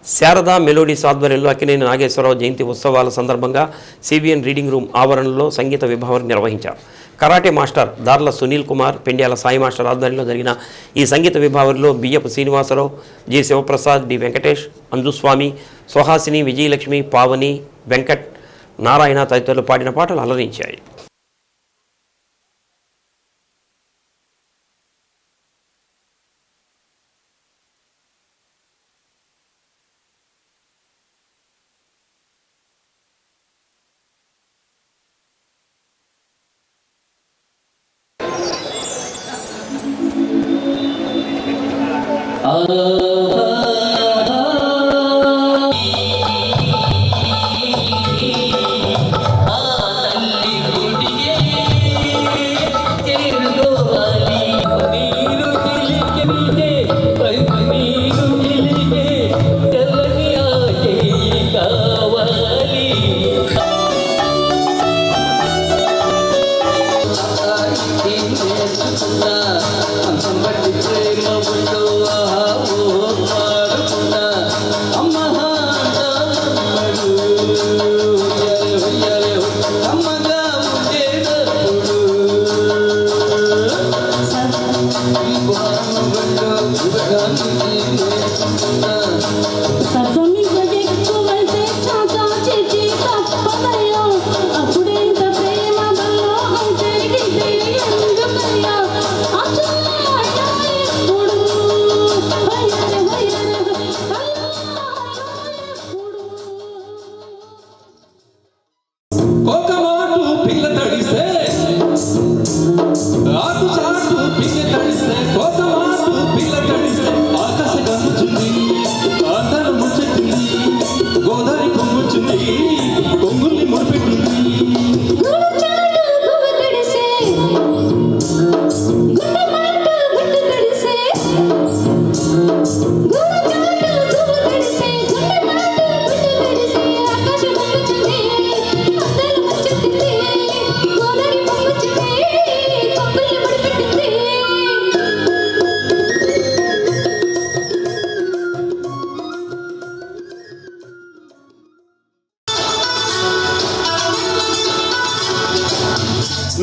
శారదా మెలోడీస్ ఆధ్వర్యంలో అక్కినేని నాగేశ్వరరావు జయంతి ఉత్సవాల సందర్భంగా సిబిఎన్ రీడింగ్ రూమ్ ఆవరణలో సంగీత విభావన నిర్వహించారు. కరాటే మాస్టర్ దార్ల సునీల్ కుమార్, పెండ్యాల సాయి మాస్టర్ ఆధ్వర్యంలో జరిగిన ఈ సంగీత విభాగంలో బియ్యపు శ్రీనివాసరావు, జి శివప్రసాద్, డి వెంకటేష్, అంజుస్వామి, సుహాసిని, విజయలక్ష్మి, పావని, వెంకట్, నారాయణ తదితరులు పాడిన పాటలు అలరించాయి.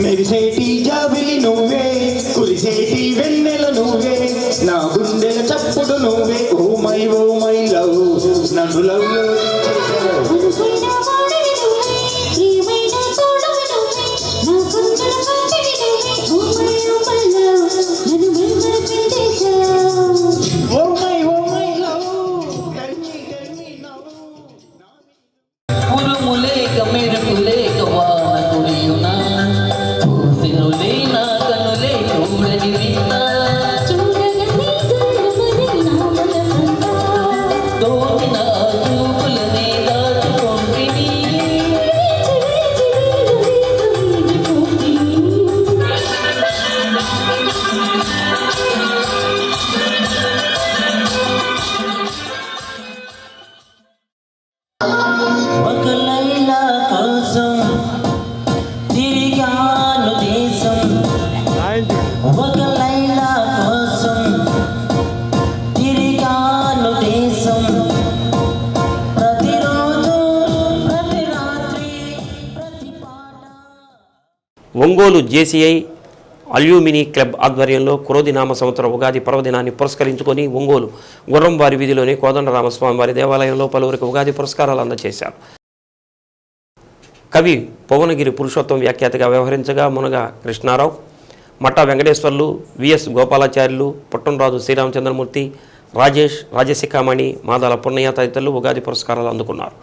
మెరిసేటి జాబిలి నువ్వే, కురిసేటి వెన్నెల నువ్వే, నా గుండెల చప్పుడు నువ్వే. ఓ మై లవ్, నన్ను love Ongole JCI alumni club ఆధ్వర్యంలో క్రోధి నామ సంవత్సర ఉగాది పర్వదినాన్ని పురస్కరించుకొని ఒంగోలు గుర్రంవారి వీధిలోని కోదండరామస్వామి వారి దేవాలయంలో పలువురికి ఉగాది పురస్కారాలు అందజేశారు. కవి పవనగిరి పురుషోత్తం వ్యాఖ్యాతగా వ్యవహరించగా మునగ కృష్ణారావు, మట్టా వెంకటేశ్వర్లు, విఎస్ గోపాలాచార్యులు, పుట్టంరాజు శ్రీరామచంద్రమూర్తి, రాజేష్, రాజశిఖామణి, మాదాల పున్నయ్య తదితరులు ఉగాది పురస్కారాలు అందుకున్నారు.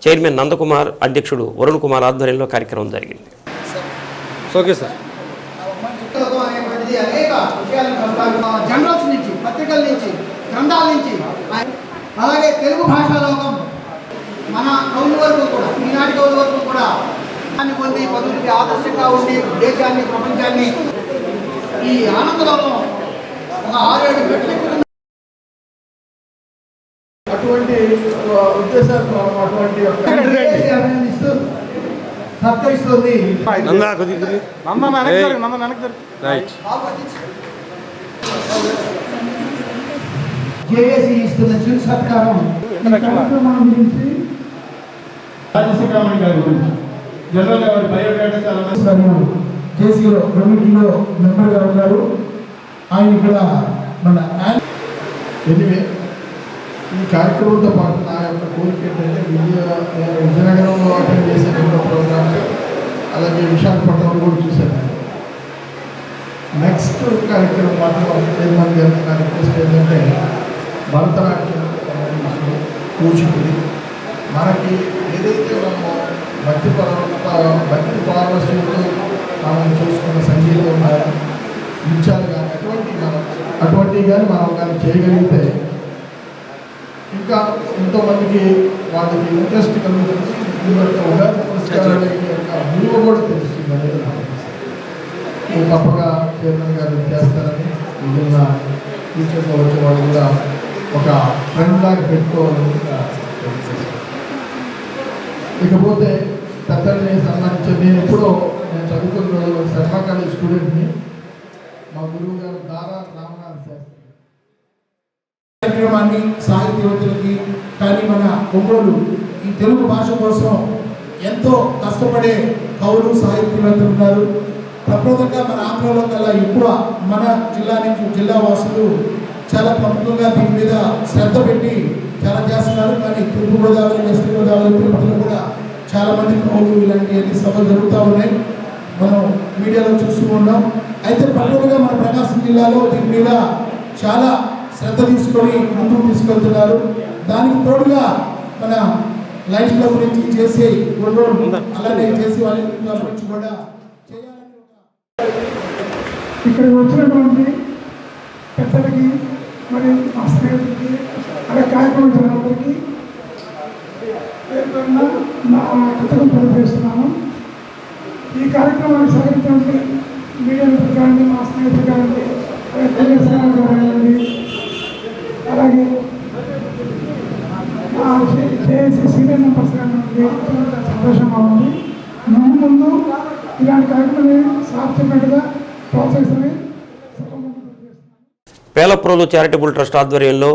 చైర్మన్ నందకుమార్, అధ్యక్షుడు వరుణ్ కుమార్ ఆధ్వర్యంలో కార్యక్రమం జరిగింది. Okay sir. అనేక విషయాలను జనరల్స్ నుంచి, పత్రికల నుంచి, గ్రంథాల నుంచి, అలాగే తెలుగు భాషా లోకం మన కవుల వరకు కూడా, ఈనాటి కవుల వరకు కూడా దాన్ని పొంది పదులకి ఆదర్శంగా ఉండి దేశాన్ని, ప్రపంచాన్ని ఈ ఆనందలోకం ఒక 6-7 మెట్లెక్కుతుంది. అటువంటి ఉద్దేశాలు అటువంటి అభినందిస్తూ సత్కరిస్తుంది. జేఏసీ ఇస్తున్న చిరు సత్కారం కార్యక్రమం గురించి రాజశేఖరమణి గారి గురించి జనరల్ గారి బయోడేటా చాలా కేసీలో కమిటీలో మెంబర్గా ఉన్నారు. ఆయన ఇక్కడ మన ఎనివే ఈ కార్యక్రమంతో పాటు నా యొక్క కోరిక ఏంటంటే విజయనగరంలో అటెండ్ చేసే ఎన్నో ప్రోగ్రామ్స్, అలాగే విశాఖపట్నంలో కూడా చూశాను. నెక్స్ట్ కార్యక్రమం మాత్రం చైర్మన్ గారికి నా రిక్వెస్ట్ ఏంటంటే భరతనాట్యం, కూచిపూడి, మనకి ఏదైతే మనము భక్తి పారవశ్యంతో మనం చూసుకున్న సంగీతం ఉన్నాయో, నృత్యాలు కానీ అటువంటివి కానీ మనం కానీ చేయగలిగితే ఇంకా ఎంతోమందికి వాళ్ళకి ఇంట్రెస్ట్ కలుగుతుంది. ఉగాది పురస్కారాల యొక్క విలువ కూడా తెలుస్తుంది అనేది తప్పగా చైర్మన్ గారు చేస్తారని, మిగిలిన టీచర్గా వచ్చే వాళ్ళు కూడా ఒక ఫ్రెండ్ లాగా పెట్టుకోవాలని. ఇకపోతే పెద్దల్ని సన్మానించే నేను ఎప్పుడో నేను చదువుకున్న రోజుల్లో శర్మ కాలేజ్ స్టూడెంట్ని మా గురువు గారు దారా రామనాథ్ శాస్త్రి కార్యక్రమాన్ని సాహిత్యవేత్తలకి కానీ మన ఒంగోలు ఈ తెలుగు భాష కోసం ఎంతో కష్టపడే కవులు సాహిత్యవేత్తలు ఉన్నారు. ప్రప్రదంగా మన ఆంధ్రలో కల్లా ఎక్కువ మన జిల్లా నుంచి జిల్లా వాసులు చాలా ప్రముఖంగా దీని మీద శ్రద్ధ పెట్టి చాలా చేస్తున్నారు. కానీ తూర్పుగోదావరి, వెస్ట్ గోదావరి, తిరుపతిలో కూడా చాలామంది కవులు ఇలాంటి సభలు జరుగుతూ ఉన్నాయి, మనం మీడియాలో చూస్తూ ఉన్నాం. అయితే పల్లెలుగా మన ప్రకాశం జిల్లాలో దీని మీద చాలా శ్రద్ధ తీసుకొని ముందుకు తీసుకెళ్తున్నారు. దానికి తోడుగా మన లైన్స్ క్లబ్ నుంచి చేసి అలానే చేసి వాళ్ళ నుంచి కూడా ఇక్కడికి వచ్చినటువంటి పెద్దలకి మరి మా స్నేహితులకి అలా కార్యక్రమం జరిగినప్పటికీ నా కృతజ్ఞతలు తెలియజేస్తున్నాను. ఈ కార్యక్రమాన్ని సహకరించినటువంటి మీడియా మిత్రులు కానీ, మా స్నేహితులు కానీ, అలాగే సీనియర్ మెంబర్స్ కానీ సంతోషంగా ఉంది. ముందు ఇలాంటి కార్యక్రమాన్ని సాధ్యమైనట్టుగా ప్రోత్సహిస్తామని. పేలప్రోలు చారిటబుల్ ట్రస్ట్ ఆధ్వర్యంలో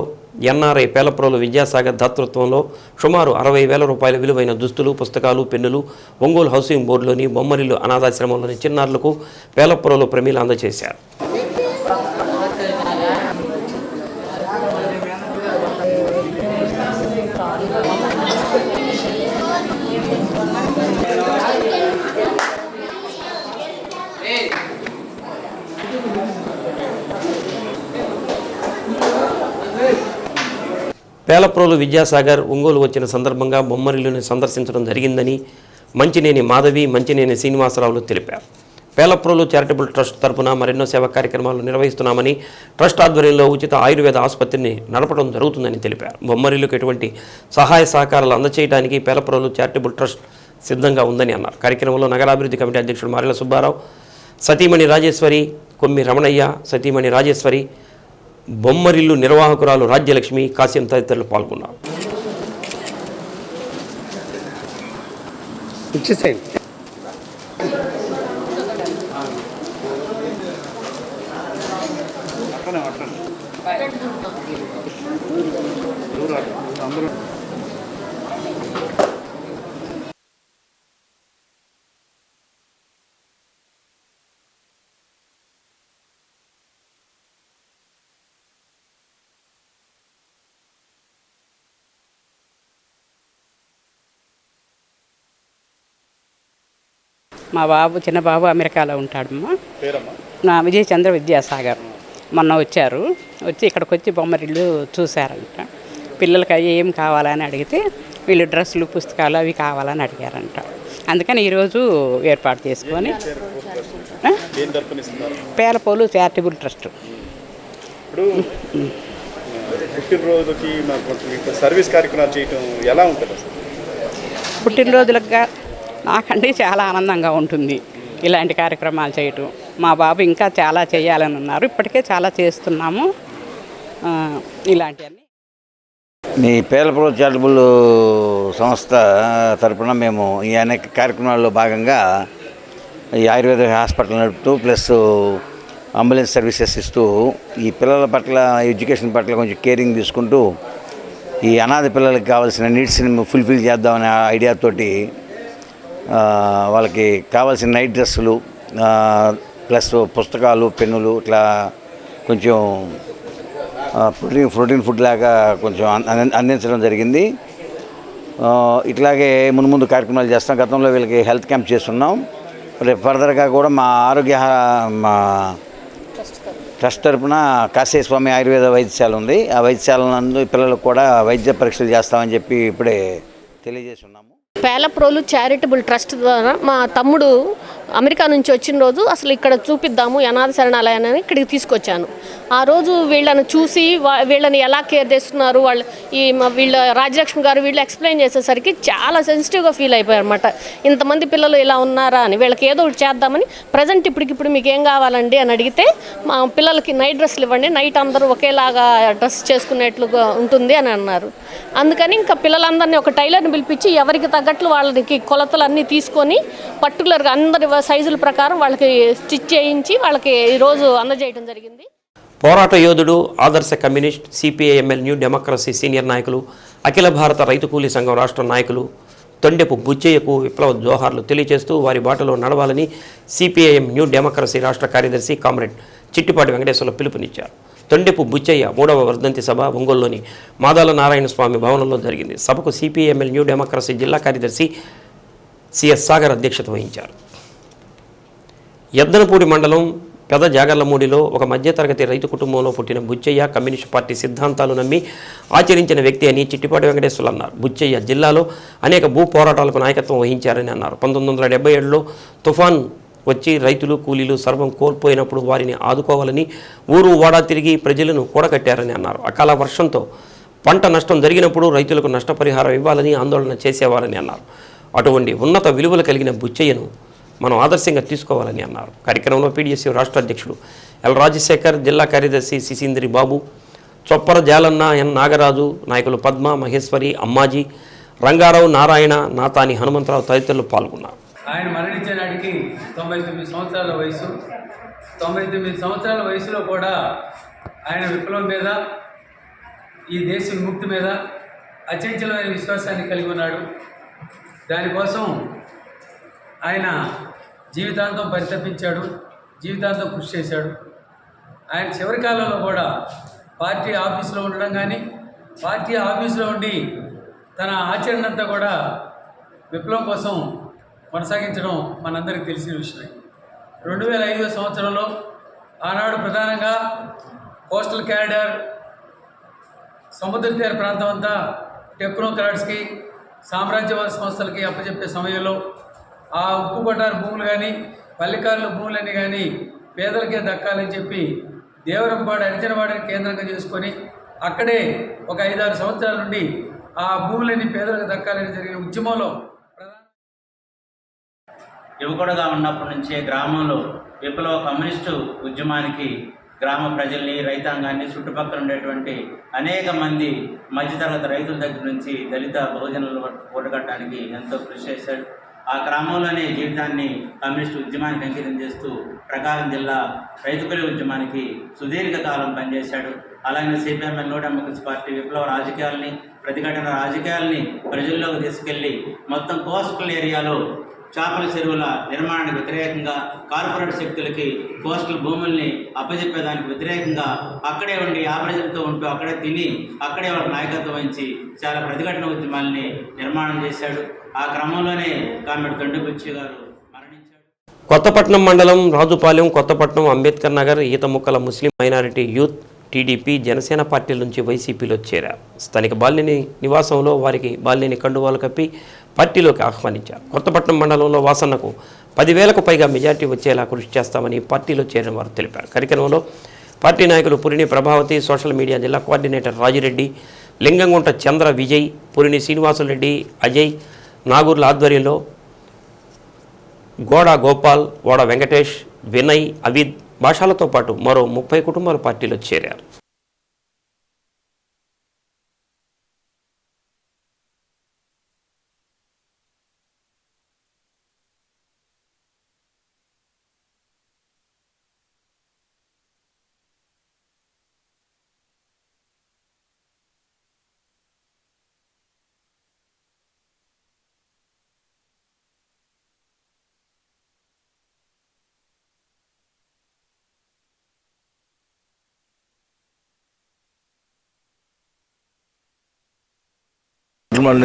ఎన్ఆర్ఐ పేలప్రోలు విద్యాసాగర్ దాతృత్వంలో సుమారు 60,000 రూపాయల విలువైన దుస్తులు, పుస్తకాలు, పెన్నులు ఒంగోలు హౌసింగ్ బోర్డులోని బొమ్మరిల్లు అనాథాశ్రమంలోని చిన్నారులకు పేలప్రోలు ప్రమీల అందజేశారు. పేలప్రోలు విద్యాసాగర్ ఒంగోలు వచ్చిన సందర్భంగా బొమ్మరిల్లుని సందర్శించడం జరిగిందని మంచినేని మాధవి, మంచినేని శ్రీనివాసరావులు తెలిపారు. పేలప్రోలు చారిటబుల్ ట్రస్ట్ తరపున మరెన్నో సేవా కార్యక్రమాలు నిర్వహిస్తున్నామని, ట్రస్ట్ ఆధ్వర్యంలో ఉచిత ఆయుర్వేద ఆసుపత్రిని నడపడం జరుగుతుందని తెలిపారు. బొమ్మరిల్లుకు ఎటువంటి సహాయ సహకారాలు అందచేయడానికి పేలప్రోలు చారిటబుల్ ట్రస్ట్ సిద్ధంగా ఉందని అన్నారు. కార్యక్రమంలో నగరాభివృద్ధి కమిటీ అధ్యక్షుడు మారెల సుబ్బారావు, సతీమణి రాజేశ్వరి, కొమ్మి రమణయ్య, సతీమణి రాజేశ్వరి, బొమ్మరిల్లు నిర్వాహకురాలు రాజ్యలక్ష్మి, కాశ్యం తదితరులు పాల్గొన్నారు. మా బాబు చిన్న బాబు అమెరికాలో ఉంటాడమ్మా. నా విజయచంద్ర విద్యాసాగర్ మొన్న వచ్చారు. వచ్చి ఇక్కడికి వచ్చి బొమ్మరిల్లు చూశారంట. పిల్లలకి అవి ఏం కావాలని అడిగితే వీళ్ళు డ్రెస్సులు, పుస్తకాలు అవి కావాలని అడిగారంట. అందుకని ఈరోజు ఏర్పాటు చేసుకొని పేలప్రోలు చారిటబుల్ ట్రస్ట్ పుట్టినరోజుకి సర్వీస్ కార్యక్రమాలు చేయటం ఎలా ఉంటుంది? పుట్టినరోజులుగా నాకంటే చాలా ఆనందంగా ఉంటుంది ఇలాంటి కార్యక్రమాలు చేయటం. మా బాబు ఇంకా చాలా చేయాలని ఉన్నారు, ఇప్పటికే చాలా చేస్తున్నాము ఇలాంటివన్నీ. మీ పేలప్రోలు చారిటబుల్ సంస్థ తరపున మేము ఈ అనేక కార్యక్రమాల్లో భాగంగా ఈ ఆయుర్వేద హాస్పిటల్ నడుపుతూ ప్లస్ అంబులెన్స్ సర్వీసెస్ ఇస్తూ ఈ పిల్లల పట్ల ఎడ్యుకేషన్ పట్ల కొంచెం కేరింగ్ తీసుకుంటూ ఈ అనాథ పిల్లలకి కావాల్సిన నీడ్స్ని ఫుల్ఫిల్ చేద్దామనే ఐడియాతోటి వాళ్ళకి కావాల్సిన నైట్ డ్రెస్సులు, ప్లస్ పుస్తకాలు, పెన్నులు ఇట్లా కొంచెం ప్రోటీన్ ఫుడ్ లాగా కొంచెం అందించడం జరిగింది. ఇట్లాగే ముందు కార్యక్రమాలు చేస్తాం. గతంలో వీళ్ళకి హెల్త్ క్యాంప్ చేస్తున్నాం. రేపు ఫర్దర్గా కూడా మా ట్రస్ట్ తరఫున కాశీ స్వామి ఆయుర్వేద వైద్యశాల ఉంది. ఆ వైద్యశాల నందు పిల్లలకు కూడా వైద్య పరీక్షలు చేస్తామని చెప్పి ఇప్పుడే తెలియజేసి ఉన్నాము. పేలప్రోలు చారిటబుల్ ట్రస్ట్ ద్వారా మా తమ్ముడు అమెరికా నుంచి వచ్చిన రోజు అసలు ఇక్కడ చూపిద్దాము అనాథ శరణాలయాన్ని ఇక్కడికి తీసుకొచ్చాను. ఆ రోజు వీళ్ళని చూసి వీళ్ళని ఎలా కేర్ చేస్తున్నారు వీళ్ళ రాజ్యలక్ష్మి గారు వీళ్ళు ఎక్స్ప్లెయిన్ చేసేసరికి చాలా సెన్సిటివ్గా ఫీల్ అయిపోయారు అనమాట. ఇంతమంది పిల్లలు ఇలా ఉన్నారా అని. వీళ్ళకి ఏదో ఒకటి చేద్దామని ప్రజెంట్ ఇప్పటికిప్పుడు మీకు ఏం కావాలండి అని అడిగితే మా పిల్లలకి నైట్ డ్రెస్సులు ఇవ్వండి, నైట్ అందరూ ఒకేలాగా డ్రెస్ చేసుకునేట్లుగా ఉంటుంది అని అన్నారు. అందుకని ఇంకా పిల్లలందరినీ ఒక టైలర్ని పిలిపించి ఎవరికి తగ్గట్లు వాళ్ళకి కొలతలు అన్నీ తీసుకొని పర్టికులర్గా అందరి సైజుల ప్రకారం వాళ్ళకి స్టిచ్ చేయించి వాళ్ళకి ఈరోజు అందజేయడం జరిగింది. పోరాట యోధుడు, ఆదర్శ communist, CPIML new democracy senior నాయకులు, అఖిల భారత రైతు కూలీ సంఘం రాష్ట్ర నాయకులు తొండెపు బుచ్చయ్యకు విప్లవ జోహార్లు తెలియజేస్తూ వారి బాటలో నడవాలని సిపిఐఎం న్యూ డెమోక్రసీ రాష్ట్ర కార్యదర్శి కామ్రేడ్ చిట్టిపాటి వెంకటేశ్వర్లు పిలుపునిచ్చారు. తొండెపు బుచ్చయ్య 3వ వర్ధంతి సభ ఒంగోలులోని మాదాల నారాయణ స్వామి భవనంలో జరిగింది. సభకు సిపిఐఎంఎల్ న్యూ డెమోక్రసీ జిల్లా కార్యదర్శి సిఎస్ సాగర్ అధ్యక్షత వహించారు. ఎద్దనపూడి మండలం పెద జాగర్లమూడిలో ఒక మధ్యతరగతి రైతు కుటుంబంలో పుట్టిన బుచ్చయ్య కమ్యూనిస్టు పార్టీ సిద్ధాంతాలు నమ్మి ఆచరించిన వ్యక్తి అని చిట్టిపాటి వెంకటేశ్వర్లు అన్నారు. బుచ్చయ్య జిల్లాలో అనేక భూ పోరాటాలకు నాయకత్వం వహించారని అన్నారు. 1977లో తుఫాన్ వచ్చి రైతులు, కూలీలు సర్వం కోల్పోయినప్పుడు వారిని ఆదుకోవాలని ఊరు వాడా తిరిగి ప్రజలను కూడగట్టారని అన్నారు. అకాల వర్షంతో పంట నష్టం జరిగినప్పుడు రైతులకు నష్టపరిహారం ఇవ్వాలని ఆందోళన చేసేవారని అన్నారు. అటువంటి ఉన్నత విలువలు కలిగిన బుచ్చయ్యను మనం ఆదర్శంగా తీసుకోవాలని అన్నారు. కార్యక్రమంలో పీడీఎస్యూ రాష్ట్ర అధ్యక్షుడు ఎల్ రాజశేఖర్, జిల్లా కార్యదర్శి సిసింద్రి బాబు, చొప్పర జాలన్న, ఎన్ నాగరాజు, నాయకులు పద్మ, మహేశ్వరి, అమ్మాజీ, రంగారావు, నారాయణ, నాతాని హనుమంతరావు తదితరులు పాల్గొన్నారు. ఆయన మరణించే నాటికి 99 సంవత్సరాల వయసు. 99 సంవత్సరాల వయసులో కూడా ఆయన విప్లవం మీద, ఈ దేశ విముక్తి మీద అచంచలమైన విశ్వాసాన్ని కలిగి ఉన్నాడు. దానికోసం ఆయన జీవితాంతం పరితపించాడు, జీవితాంతం కృషి చేశాడు. ఆయన చివరి కాలంలో కూడా పార్టీ ఆఫీసులో ఉండడం కానీ, పార్టీ ఆఫీసులో ఉండి తన ఆచరణ అంతా కూడా విప్లవం కోసం కొనసాగించడం మనందరికీ తెలిసిన విషయమే. 2005 సంవత్సరంలో ఆనాడు ప్రధానంగా కోస్టల్ క్యారిడార్, సముద్ర తీర ప్రాంతం అంతా టెక్నోక్రాట్స్కి, సామ్రాజ్యవాద సంస్థలకి అప్పచెప్పే సమయంలో ఆ ఉప్పు కొట్టారు భూములు కానీ, పల్లెకారుల భూములన్నీ కానీ పేదలకే దక్కాలని చెప్పి దేవరంపాడు, అరిచనవాడని కేంద్రంగా చేసుకొని అక్కడే ఒక 5-6 సంవత్సరాల నుండి ఆ భూములన్నీ పేదలకు దక్కాలని జరిగిన ఉద్యమంలో యువకుడుగా ఉన్నప్పటి నుంచే గ్రామంలో విప్లవ కమ్యూనిస్టు ఉద్యమానికి గ్రామ ప్రజల్ని, రైతాంగాన్ని, చుట్టుపక్కల ఉండేటువంటి అనేక మంది మధ్యతరగతి రైతుల దగ్గర నుంచి దళిత బహుజనుల వరకు కూడగట్టడానికి ఎంతో కృషి చేశాడు. ఆ క్రమంలోనే జీవితాన్ని కమ్యూనిస్టు ఉద్యమానికి అంకితం చేస్తూ ప్రకాశం జిల్లా రైతు కూలీ ఉద్యమానికి సుదీర్ఘకాలం పనిచేశాడు. అలాగే సిపిఎంఎల్ న్యూ డెమోక్రసీ పార్టీ విప్లవ రాజకీయాల్ని, ప్రతిఘటన రాజకీయాల్ని ప్రజల్లోకి తీసుకెళ్లి మొత్తం కోస్టల్ ఏరియాలో చేపల చెరువుల నిర్మాణానికి వ్యతిరేకంగా, కార్పొరేట్ శక్తులకి కోస్టల్ భూముల్ని అప్పచెప్పేదానికి వ్యతిరేకంగా అక్కడే ఉండి ఆ ప్రజలతో ఉంటూ అక్కడే తిని అక్కడే వాళ్ళ నాయకత్వం వహించి చాలా ప్రతిఘటన ఉద్యమాల్ని నిర్మాణం చేశాడు. ఆ క్రమంలోనే కామెడి తొండెబుచ్చి గారు మరణించాడు. కొత్తపట్నం మండలం రాజుపాలెం, కొత్తపట్నం, అంబేద్కర్ నగర్, ఈతముక్కల ముస్లిం మైనారిటీ యూత్ టీడీపీ, జనసేన పార్టీల నుంచి వైసీపీలో చేరారు. స్థానిక బాలినేని నివాసంలో వారికి బాలినేని కండువాలు కప్పి పార్టీలోకి ఆహ్వానించారు. కొత్తపట్నం మండలంలో వాసన్నకు 10,000కు పైగా మెజార్టీ వచ్చేలా కృషి చేస్తామని పార్టీలో చేరిన వారు తెలిపారు. కార్యక్రమంలో పార్టీ నాయకులు పురిని ప్రభావతి, సోషల్ మీడియా జిల్లా కోఆర్డినేటర్ రాజిరెడ్డి, లింగంగుంట చంద్ర విజయ్, పురిని శ్రీనివాసులరెడ్డి, అజయ్, నాగూర్ల ఆధ్వర్యంలో గోడ గోపాల్, ఓడ వెంకటేష్, వినయ్, అవిద్, భాషలతో పాటు మరో 30 కుటుంబాలు పార్టీలో చేరారు.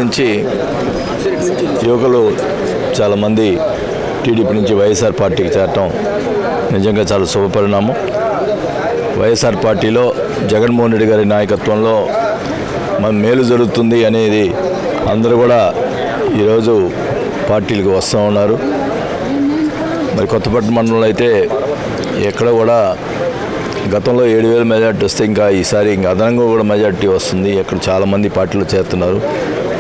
నుంచి యువకులు చాలామంది టీడీపీ నుంచి వైఎస్ఆర్ పార్టీకి చేరటం నిజంగా చాలా శుభపరిణామం. వైఎస్ఆర్ పార్టీలో జగన్మోహన్ రెడ్డి గారి నాయకత్వంలో మన మేలు జరుగుతుంది అనేది అందరూ కూడా ఈరోజు పార్టీలకు వస్తూ ఉన్నారు. మరి కొత్తపట్నం మండలంలో అయితే ఎక్కడ కూడా గతంలో 7,000 మెజార్టీ వస్తే ఇంకా ఈసారి ఇంకా అదనంగా కూడా మెజార్టీ వస్తుంది. ఎక్కడ చాలామంది పార్టీలో చేరుతున్నారు,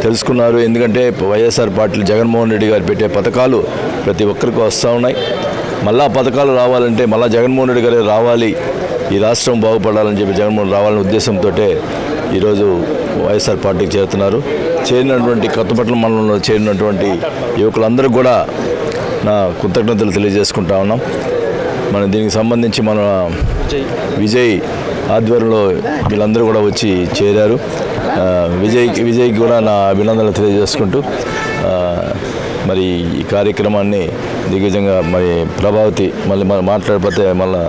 తెలుసుకున్నారు. ఎందుకంటే వైఎస్ఆర్ పార్టీలు జగన్మోహన్ రెడ్డి గారు పెట్టే పథకాలు ప్రతి ఒక్కరికి వస్తూ ఉన్నాయి. మళ్ళా పథకాలు రావాలంటే మళ్ళీ జగన్మోహన్ రెడ్డి గారు రావాలి, ఈ రాష్ట్రం బాగుపడాలని చెప్పి జగన్మోహన్ రావాలనే ఉద్దేశంతో ఈరోజు వైఎస్ఆర్ పార్టీకి చేరుతున్నారు. చేరినటువంటి కొత్తపట్నం మండలంలో చేరినటువంటి యువకులందరూ కూడా నా కృతజ్ఞతలు తెలియజేసుకుంటా ఉన్నాం. మన దీనికి సంబంధించి మన విజయ్ ఆధ్వర్యంలో వీళ్ళందరూ కూడా వచ్చి చేరారు. విజయ్కి కూడా నా అభినందనలు తెలియజేసుకుంటూ మరి ఈ కార్యక్రమాన్ని దిగ్విజయంగా మరి ప్రభావతి మళ్ళీ మనం మాట్లాడిపోతే మళ్ళీ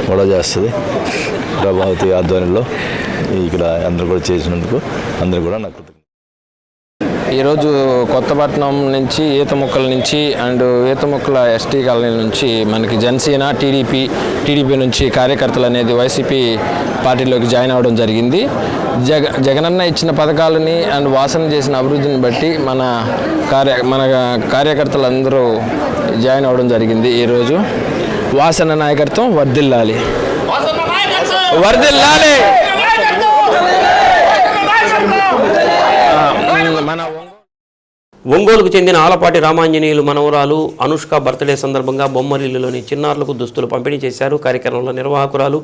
గొడవ చేస్తుంది. ప్రభావతి ఆధ్వర్యంలో ఇక్కడ అందరూ కూడా చేసినందుకు అందరూ కూడా నాకు ఈరోజు కొత్తపట్నం నుంచి ఈతముక్కల నుంచి అండ్ ఈతముక్కల ఎస్టీ కాలనీ నుంచి మనకి జనసేన టీడీపీ నుంచి కార్యకర్తలు అనేది వైసీపీ పార్టీలోకి జాయిన్ అవ్వడం జరిగింది. జగనన్న ఇచ్చిన పథకాలని అండ్ వాసన చేసిన అభివృద్ధిని బట్టి మన కార్యకర్తలందరూ జాయిన్ అవ్వడం జరిగింది. ఈరోజు వాసన నాయకత్వం వర్ధిల్లాలి, వర్ధిల్లాలి. ఒంగోలుకు చెందిన ఆలపాటి రామాంజనేయులు మనవరాలు అనుష్క బర్త్డే సందర్భంగా బొమ్మరిల్లులోని చిన్నారులకు దుస్తులు పంపిణీ చేశారు. కార్యక్రమంలో నిర్వాహకురాలు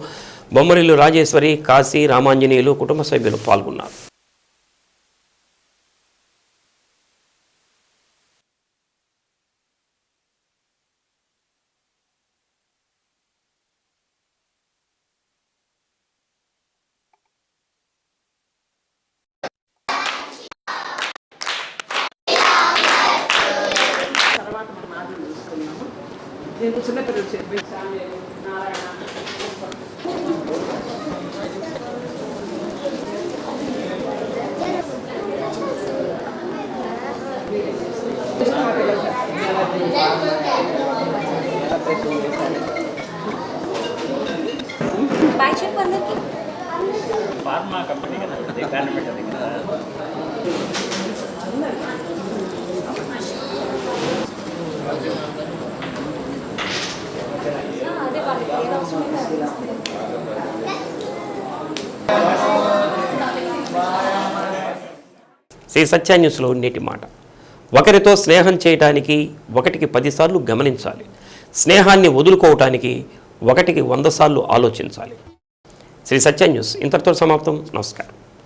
బొమ్మరిల్లు రాజేశ్వరి, కాశీ, రామాంజనేయులు కుటుంబ సభ్యులు పాల్గొన్నారు. ఫార్మా కంపెనీ కదా శ్రీ సత్య న్యూస్లో నేటి మాట. ఒకరితో స్నేహం చేయటానికి 1కి 10 సార్లు గమనించాలి. స్నేహాన్ని వదులుకోవటానికి 1కి 100 సార్లు ఆలోచించాలి. శ్రీ సత్య న్యూస్ ఇంతటితో సమాప్తం. నమస్కారం.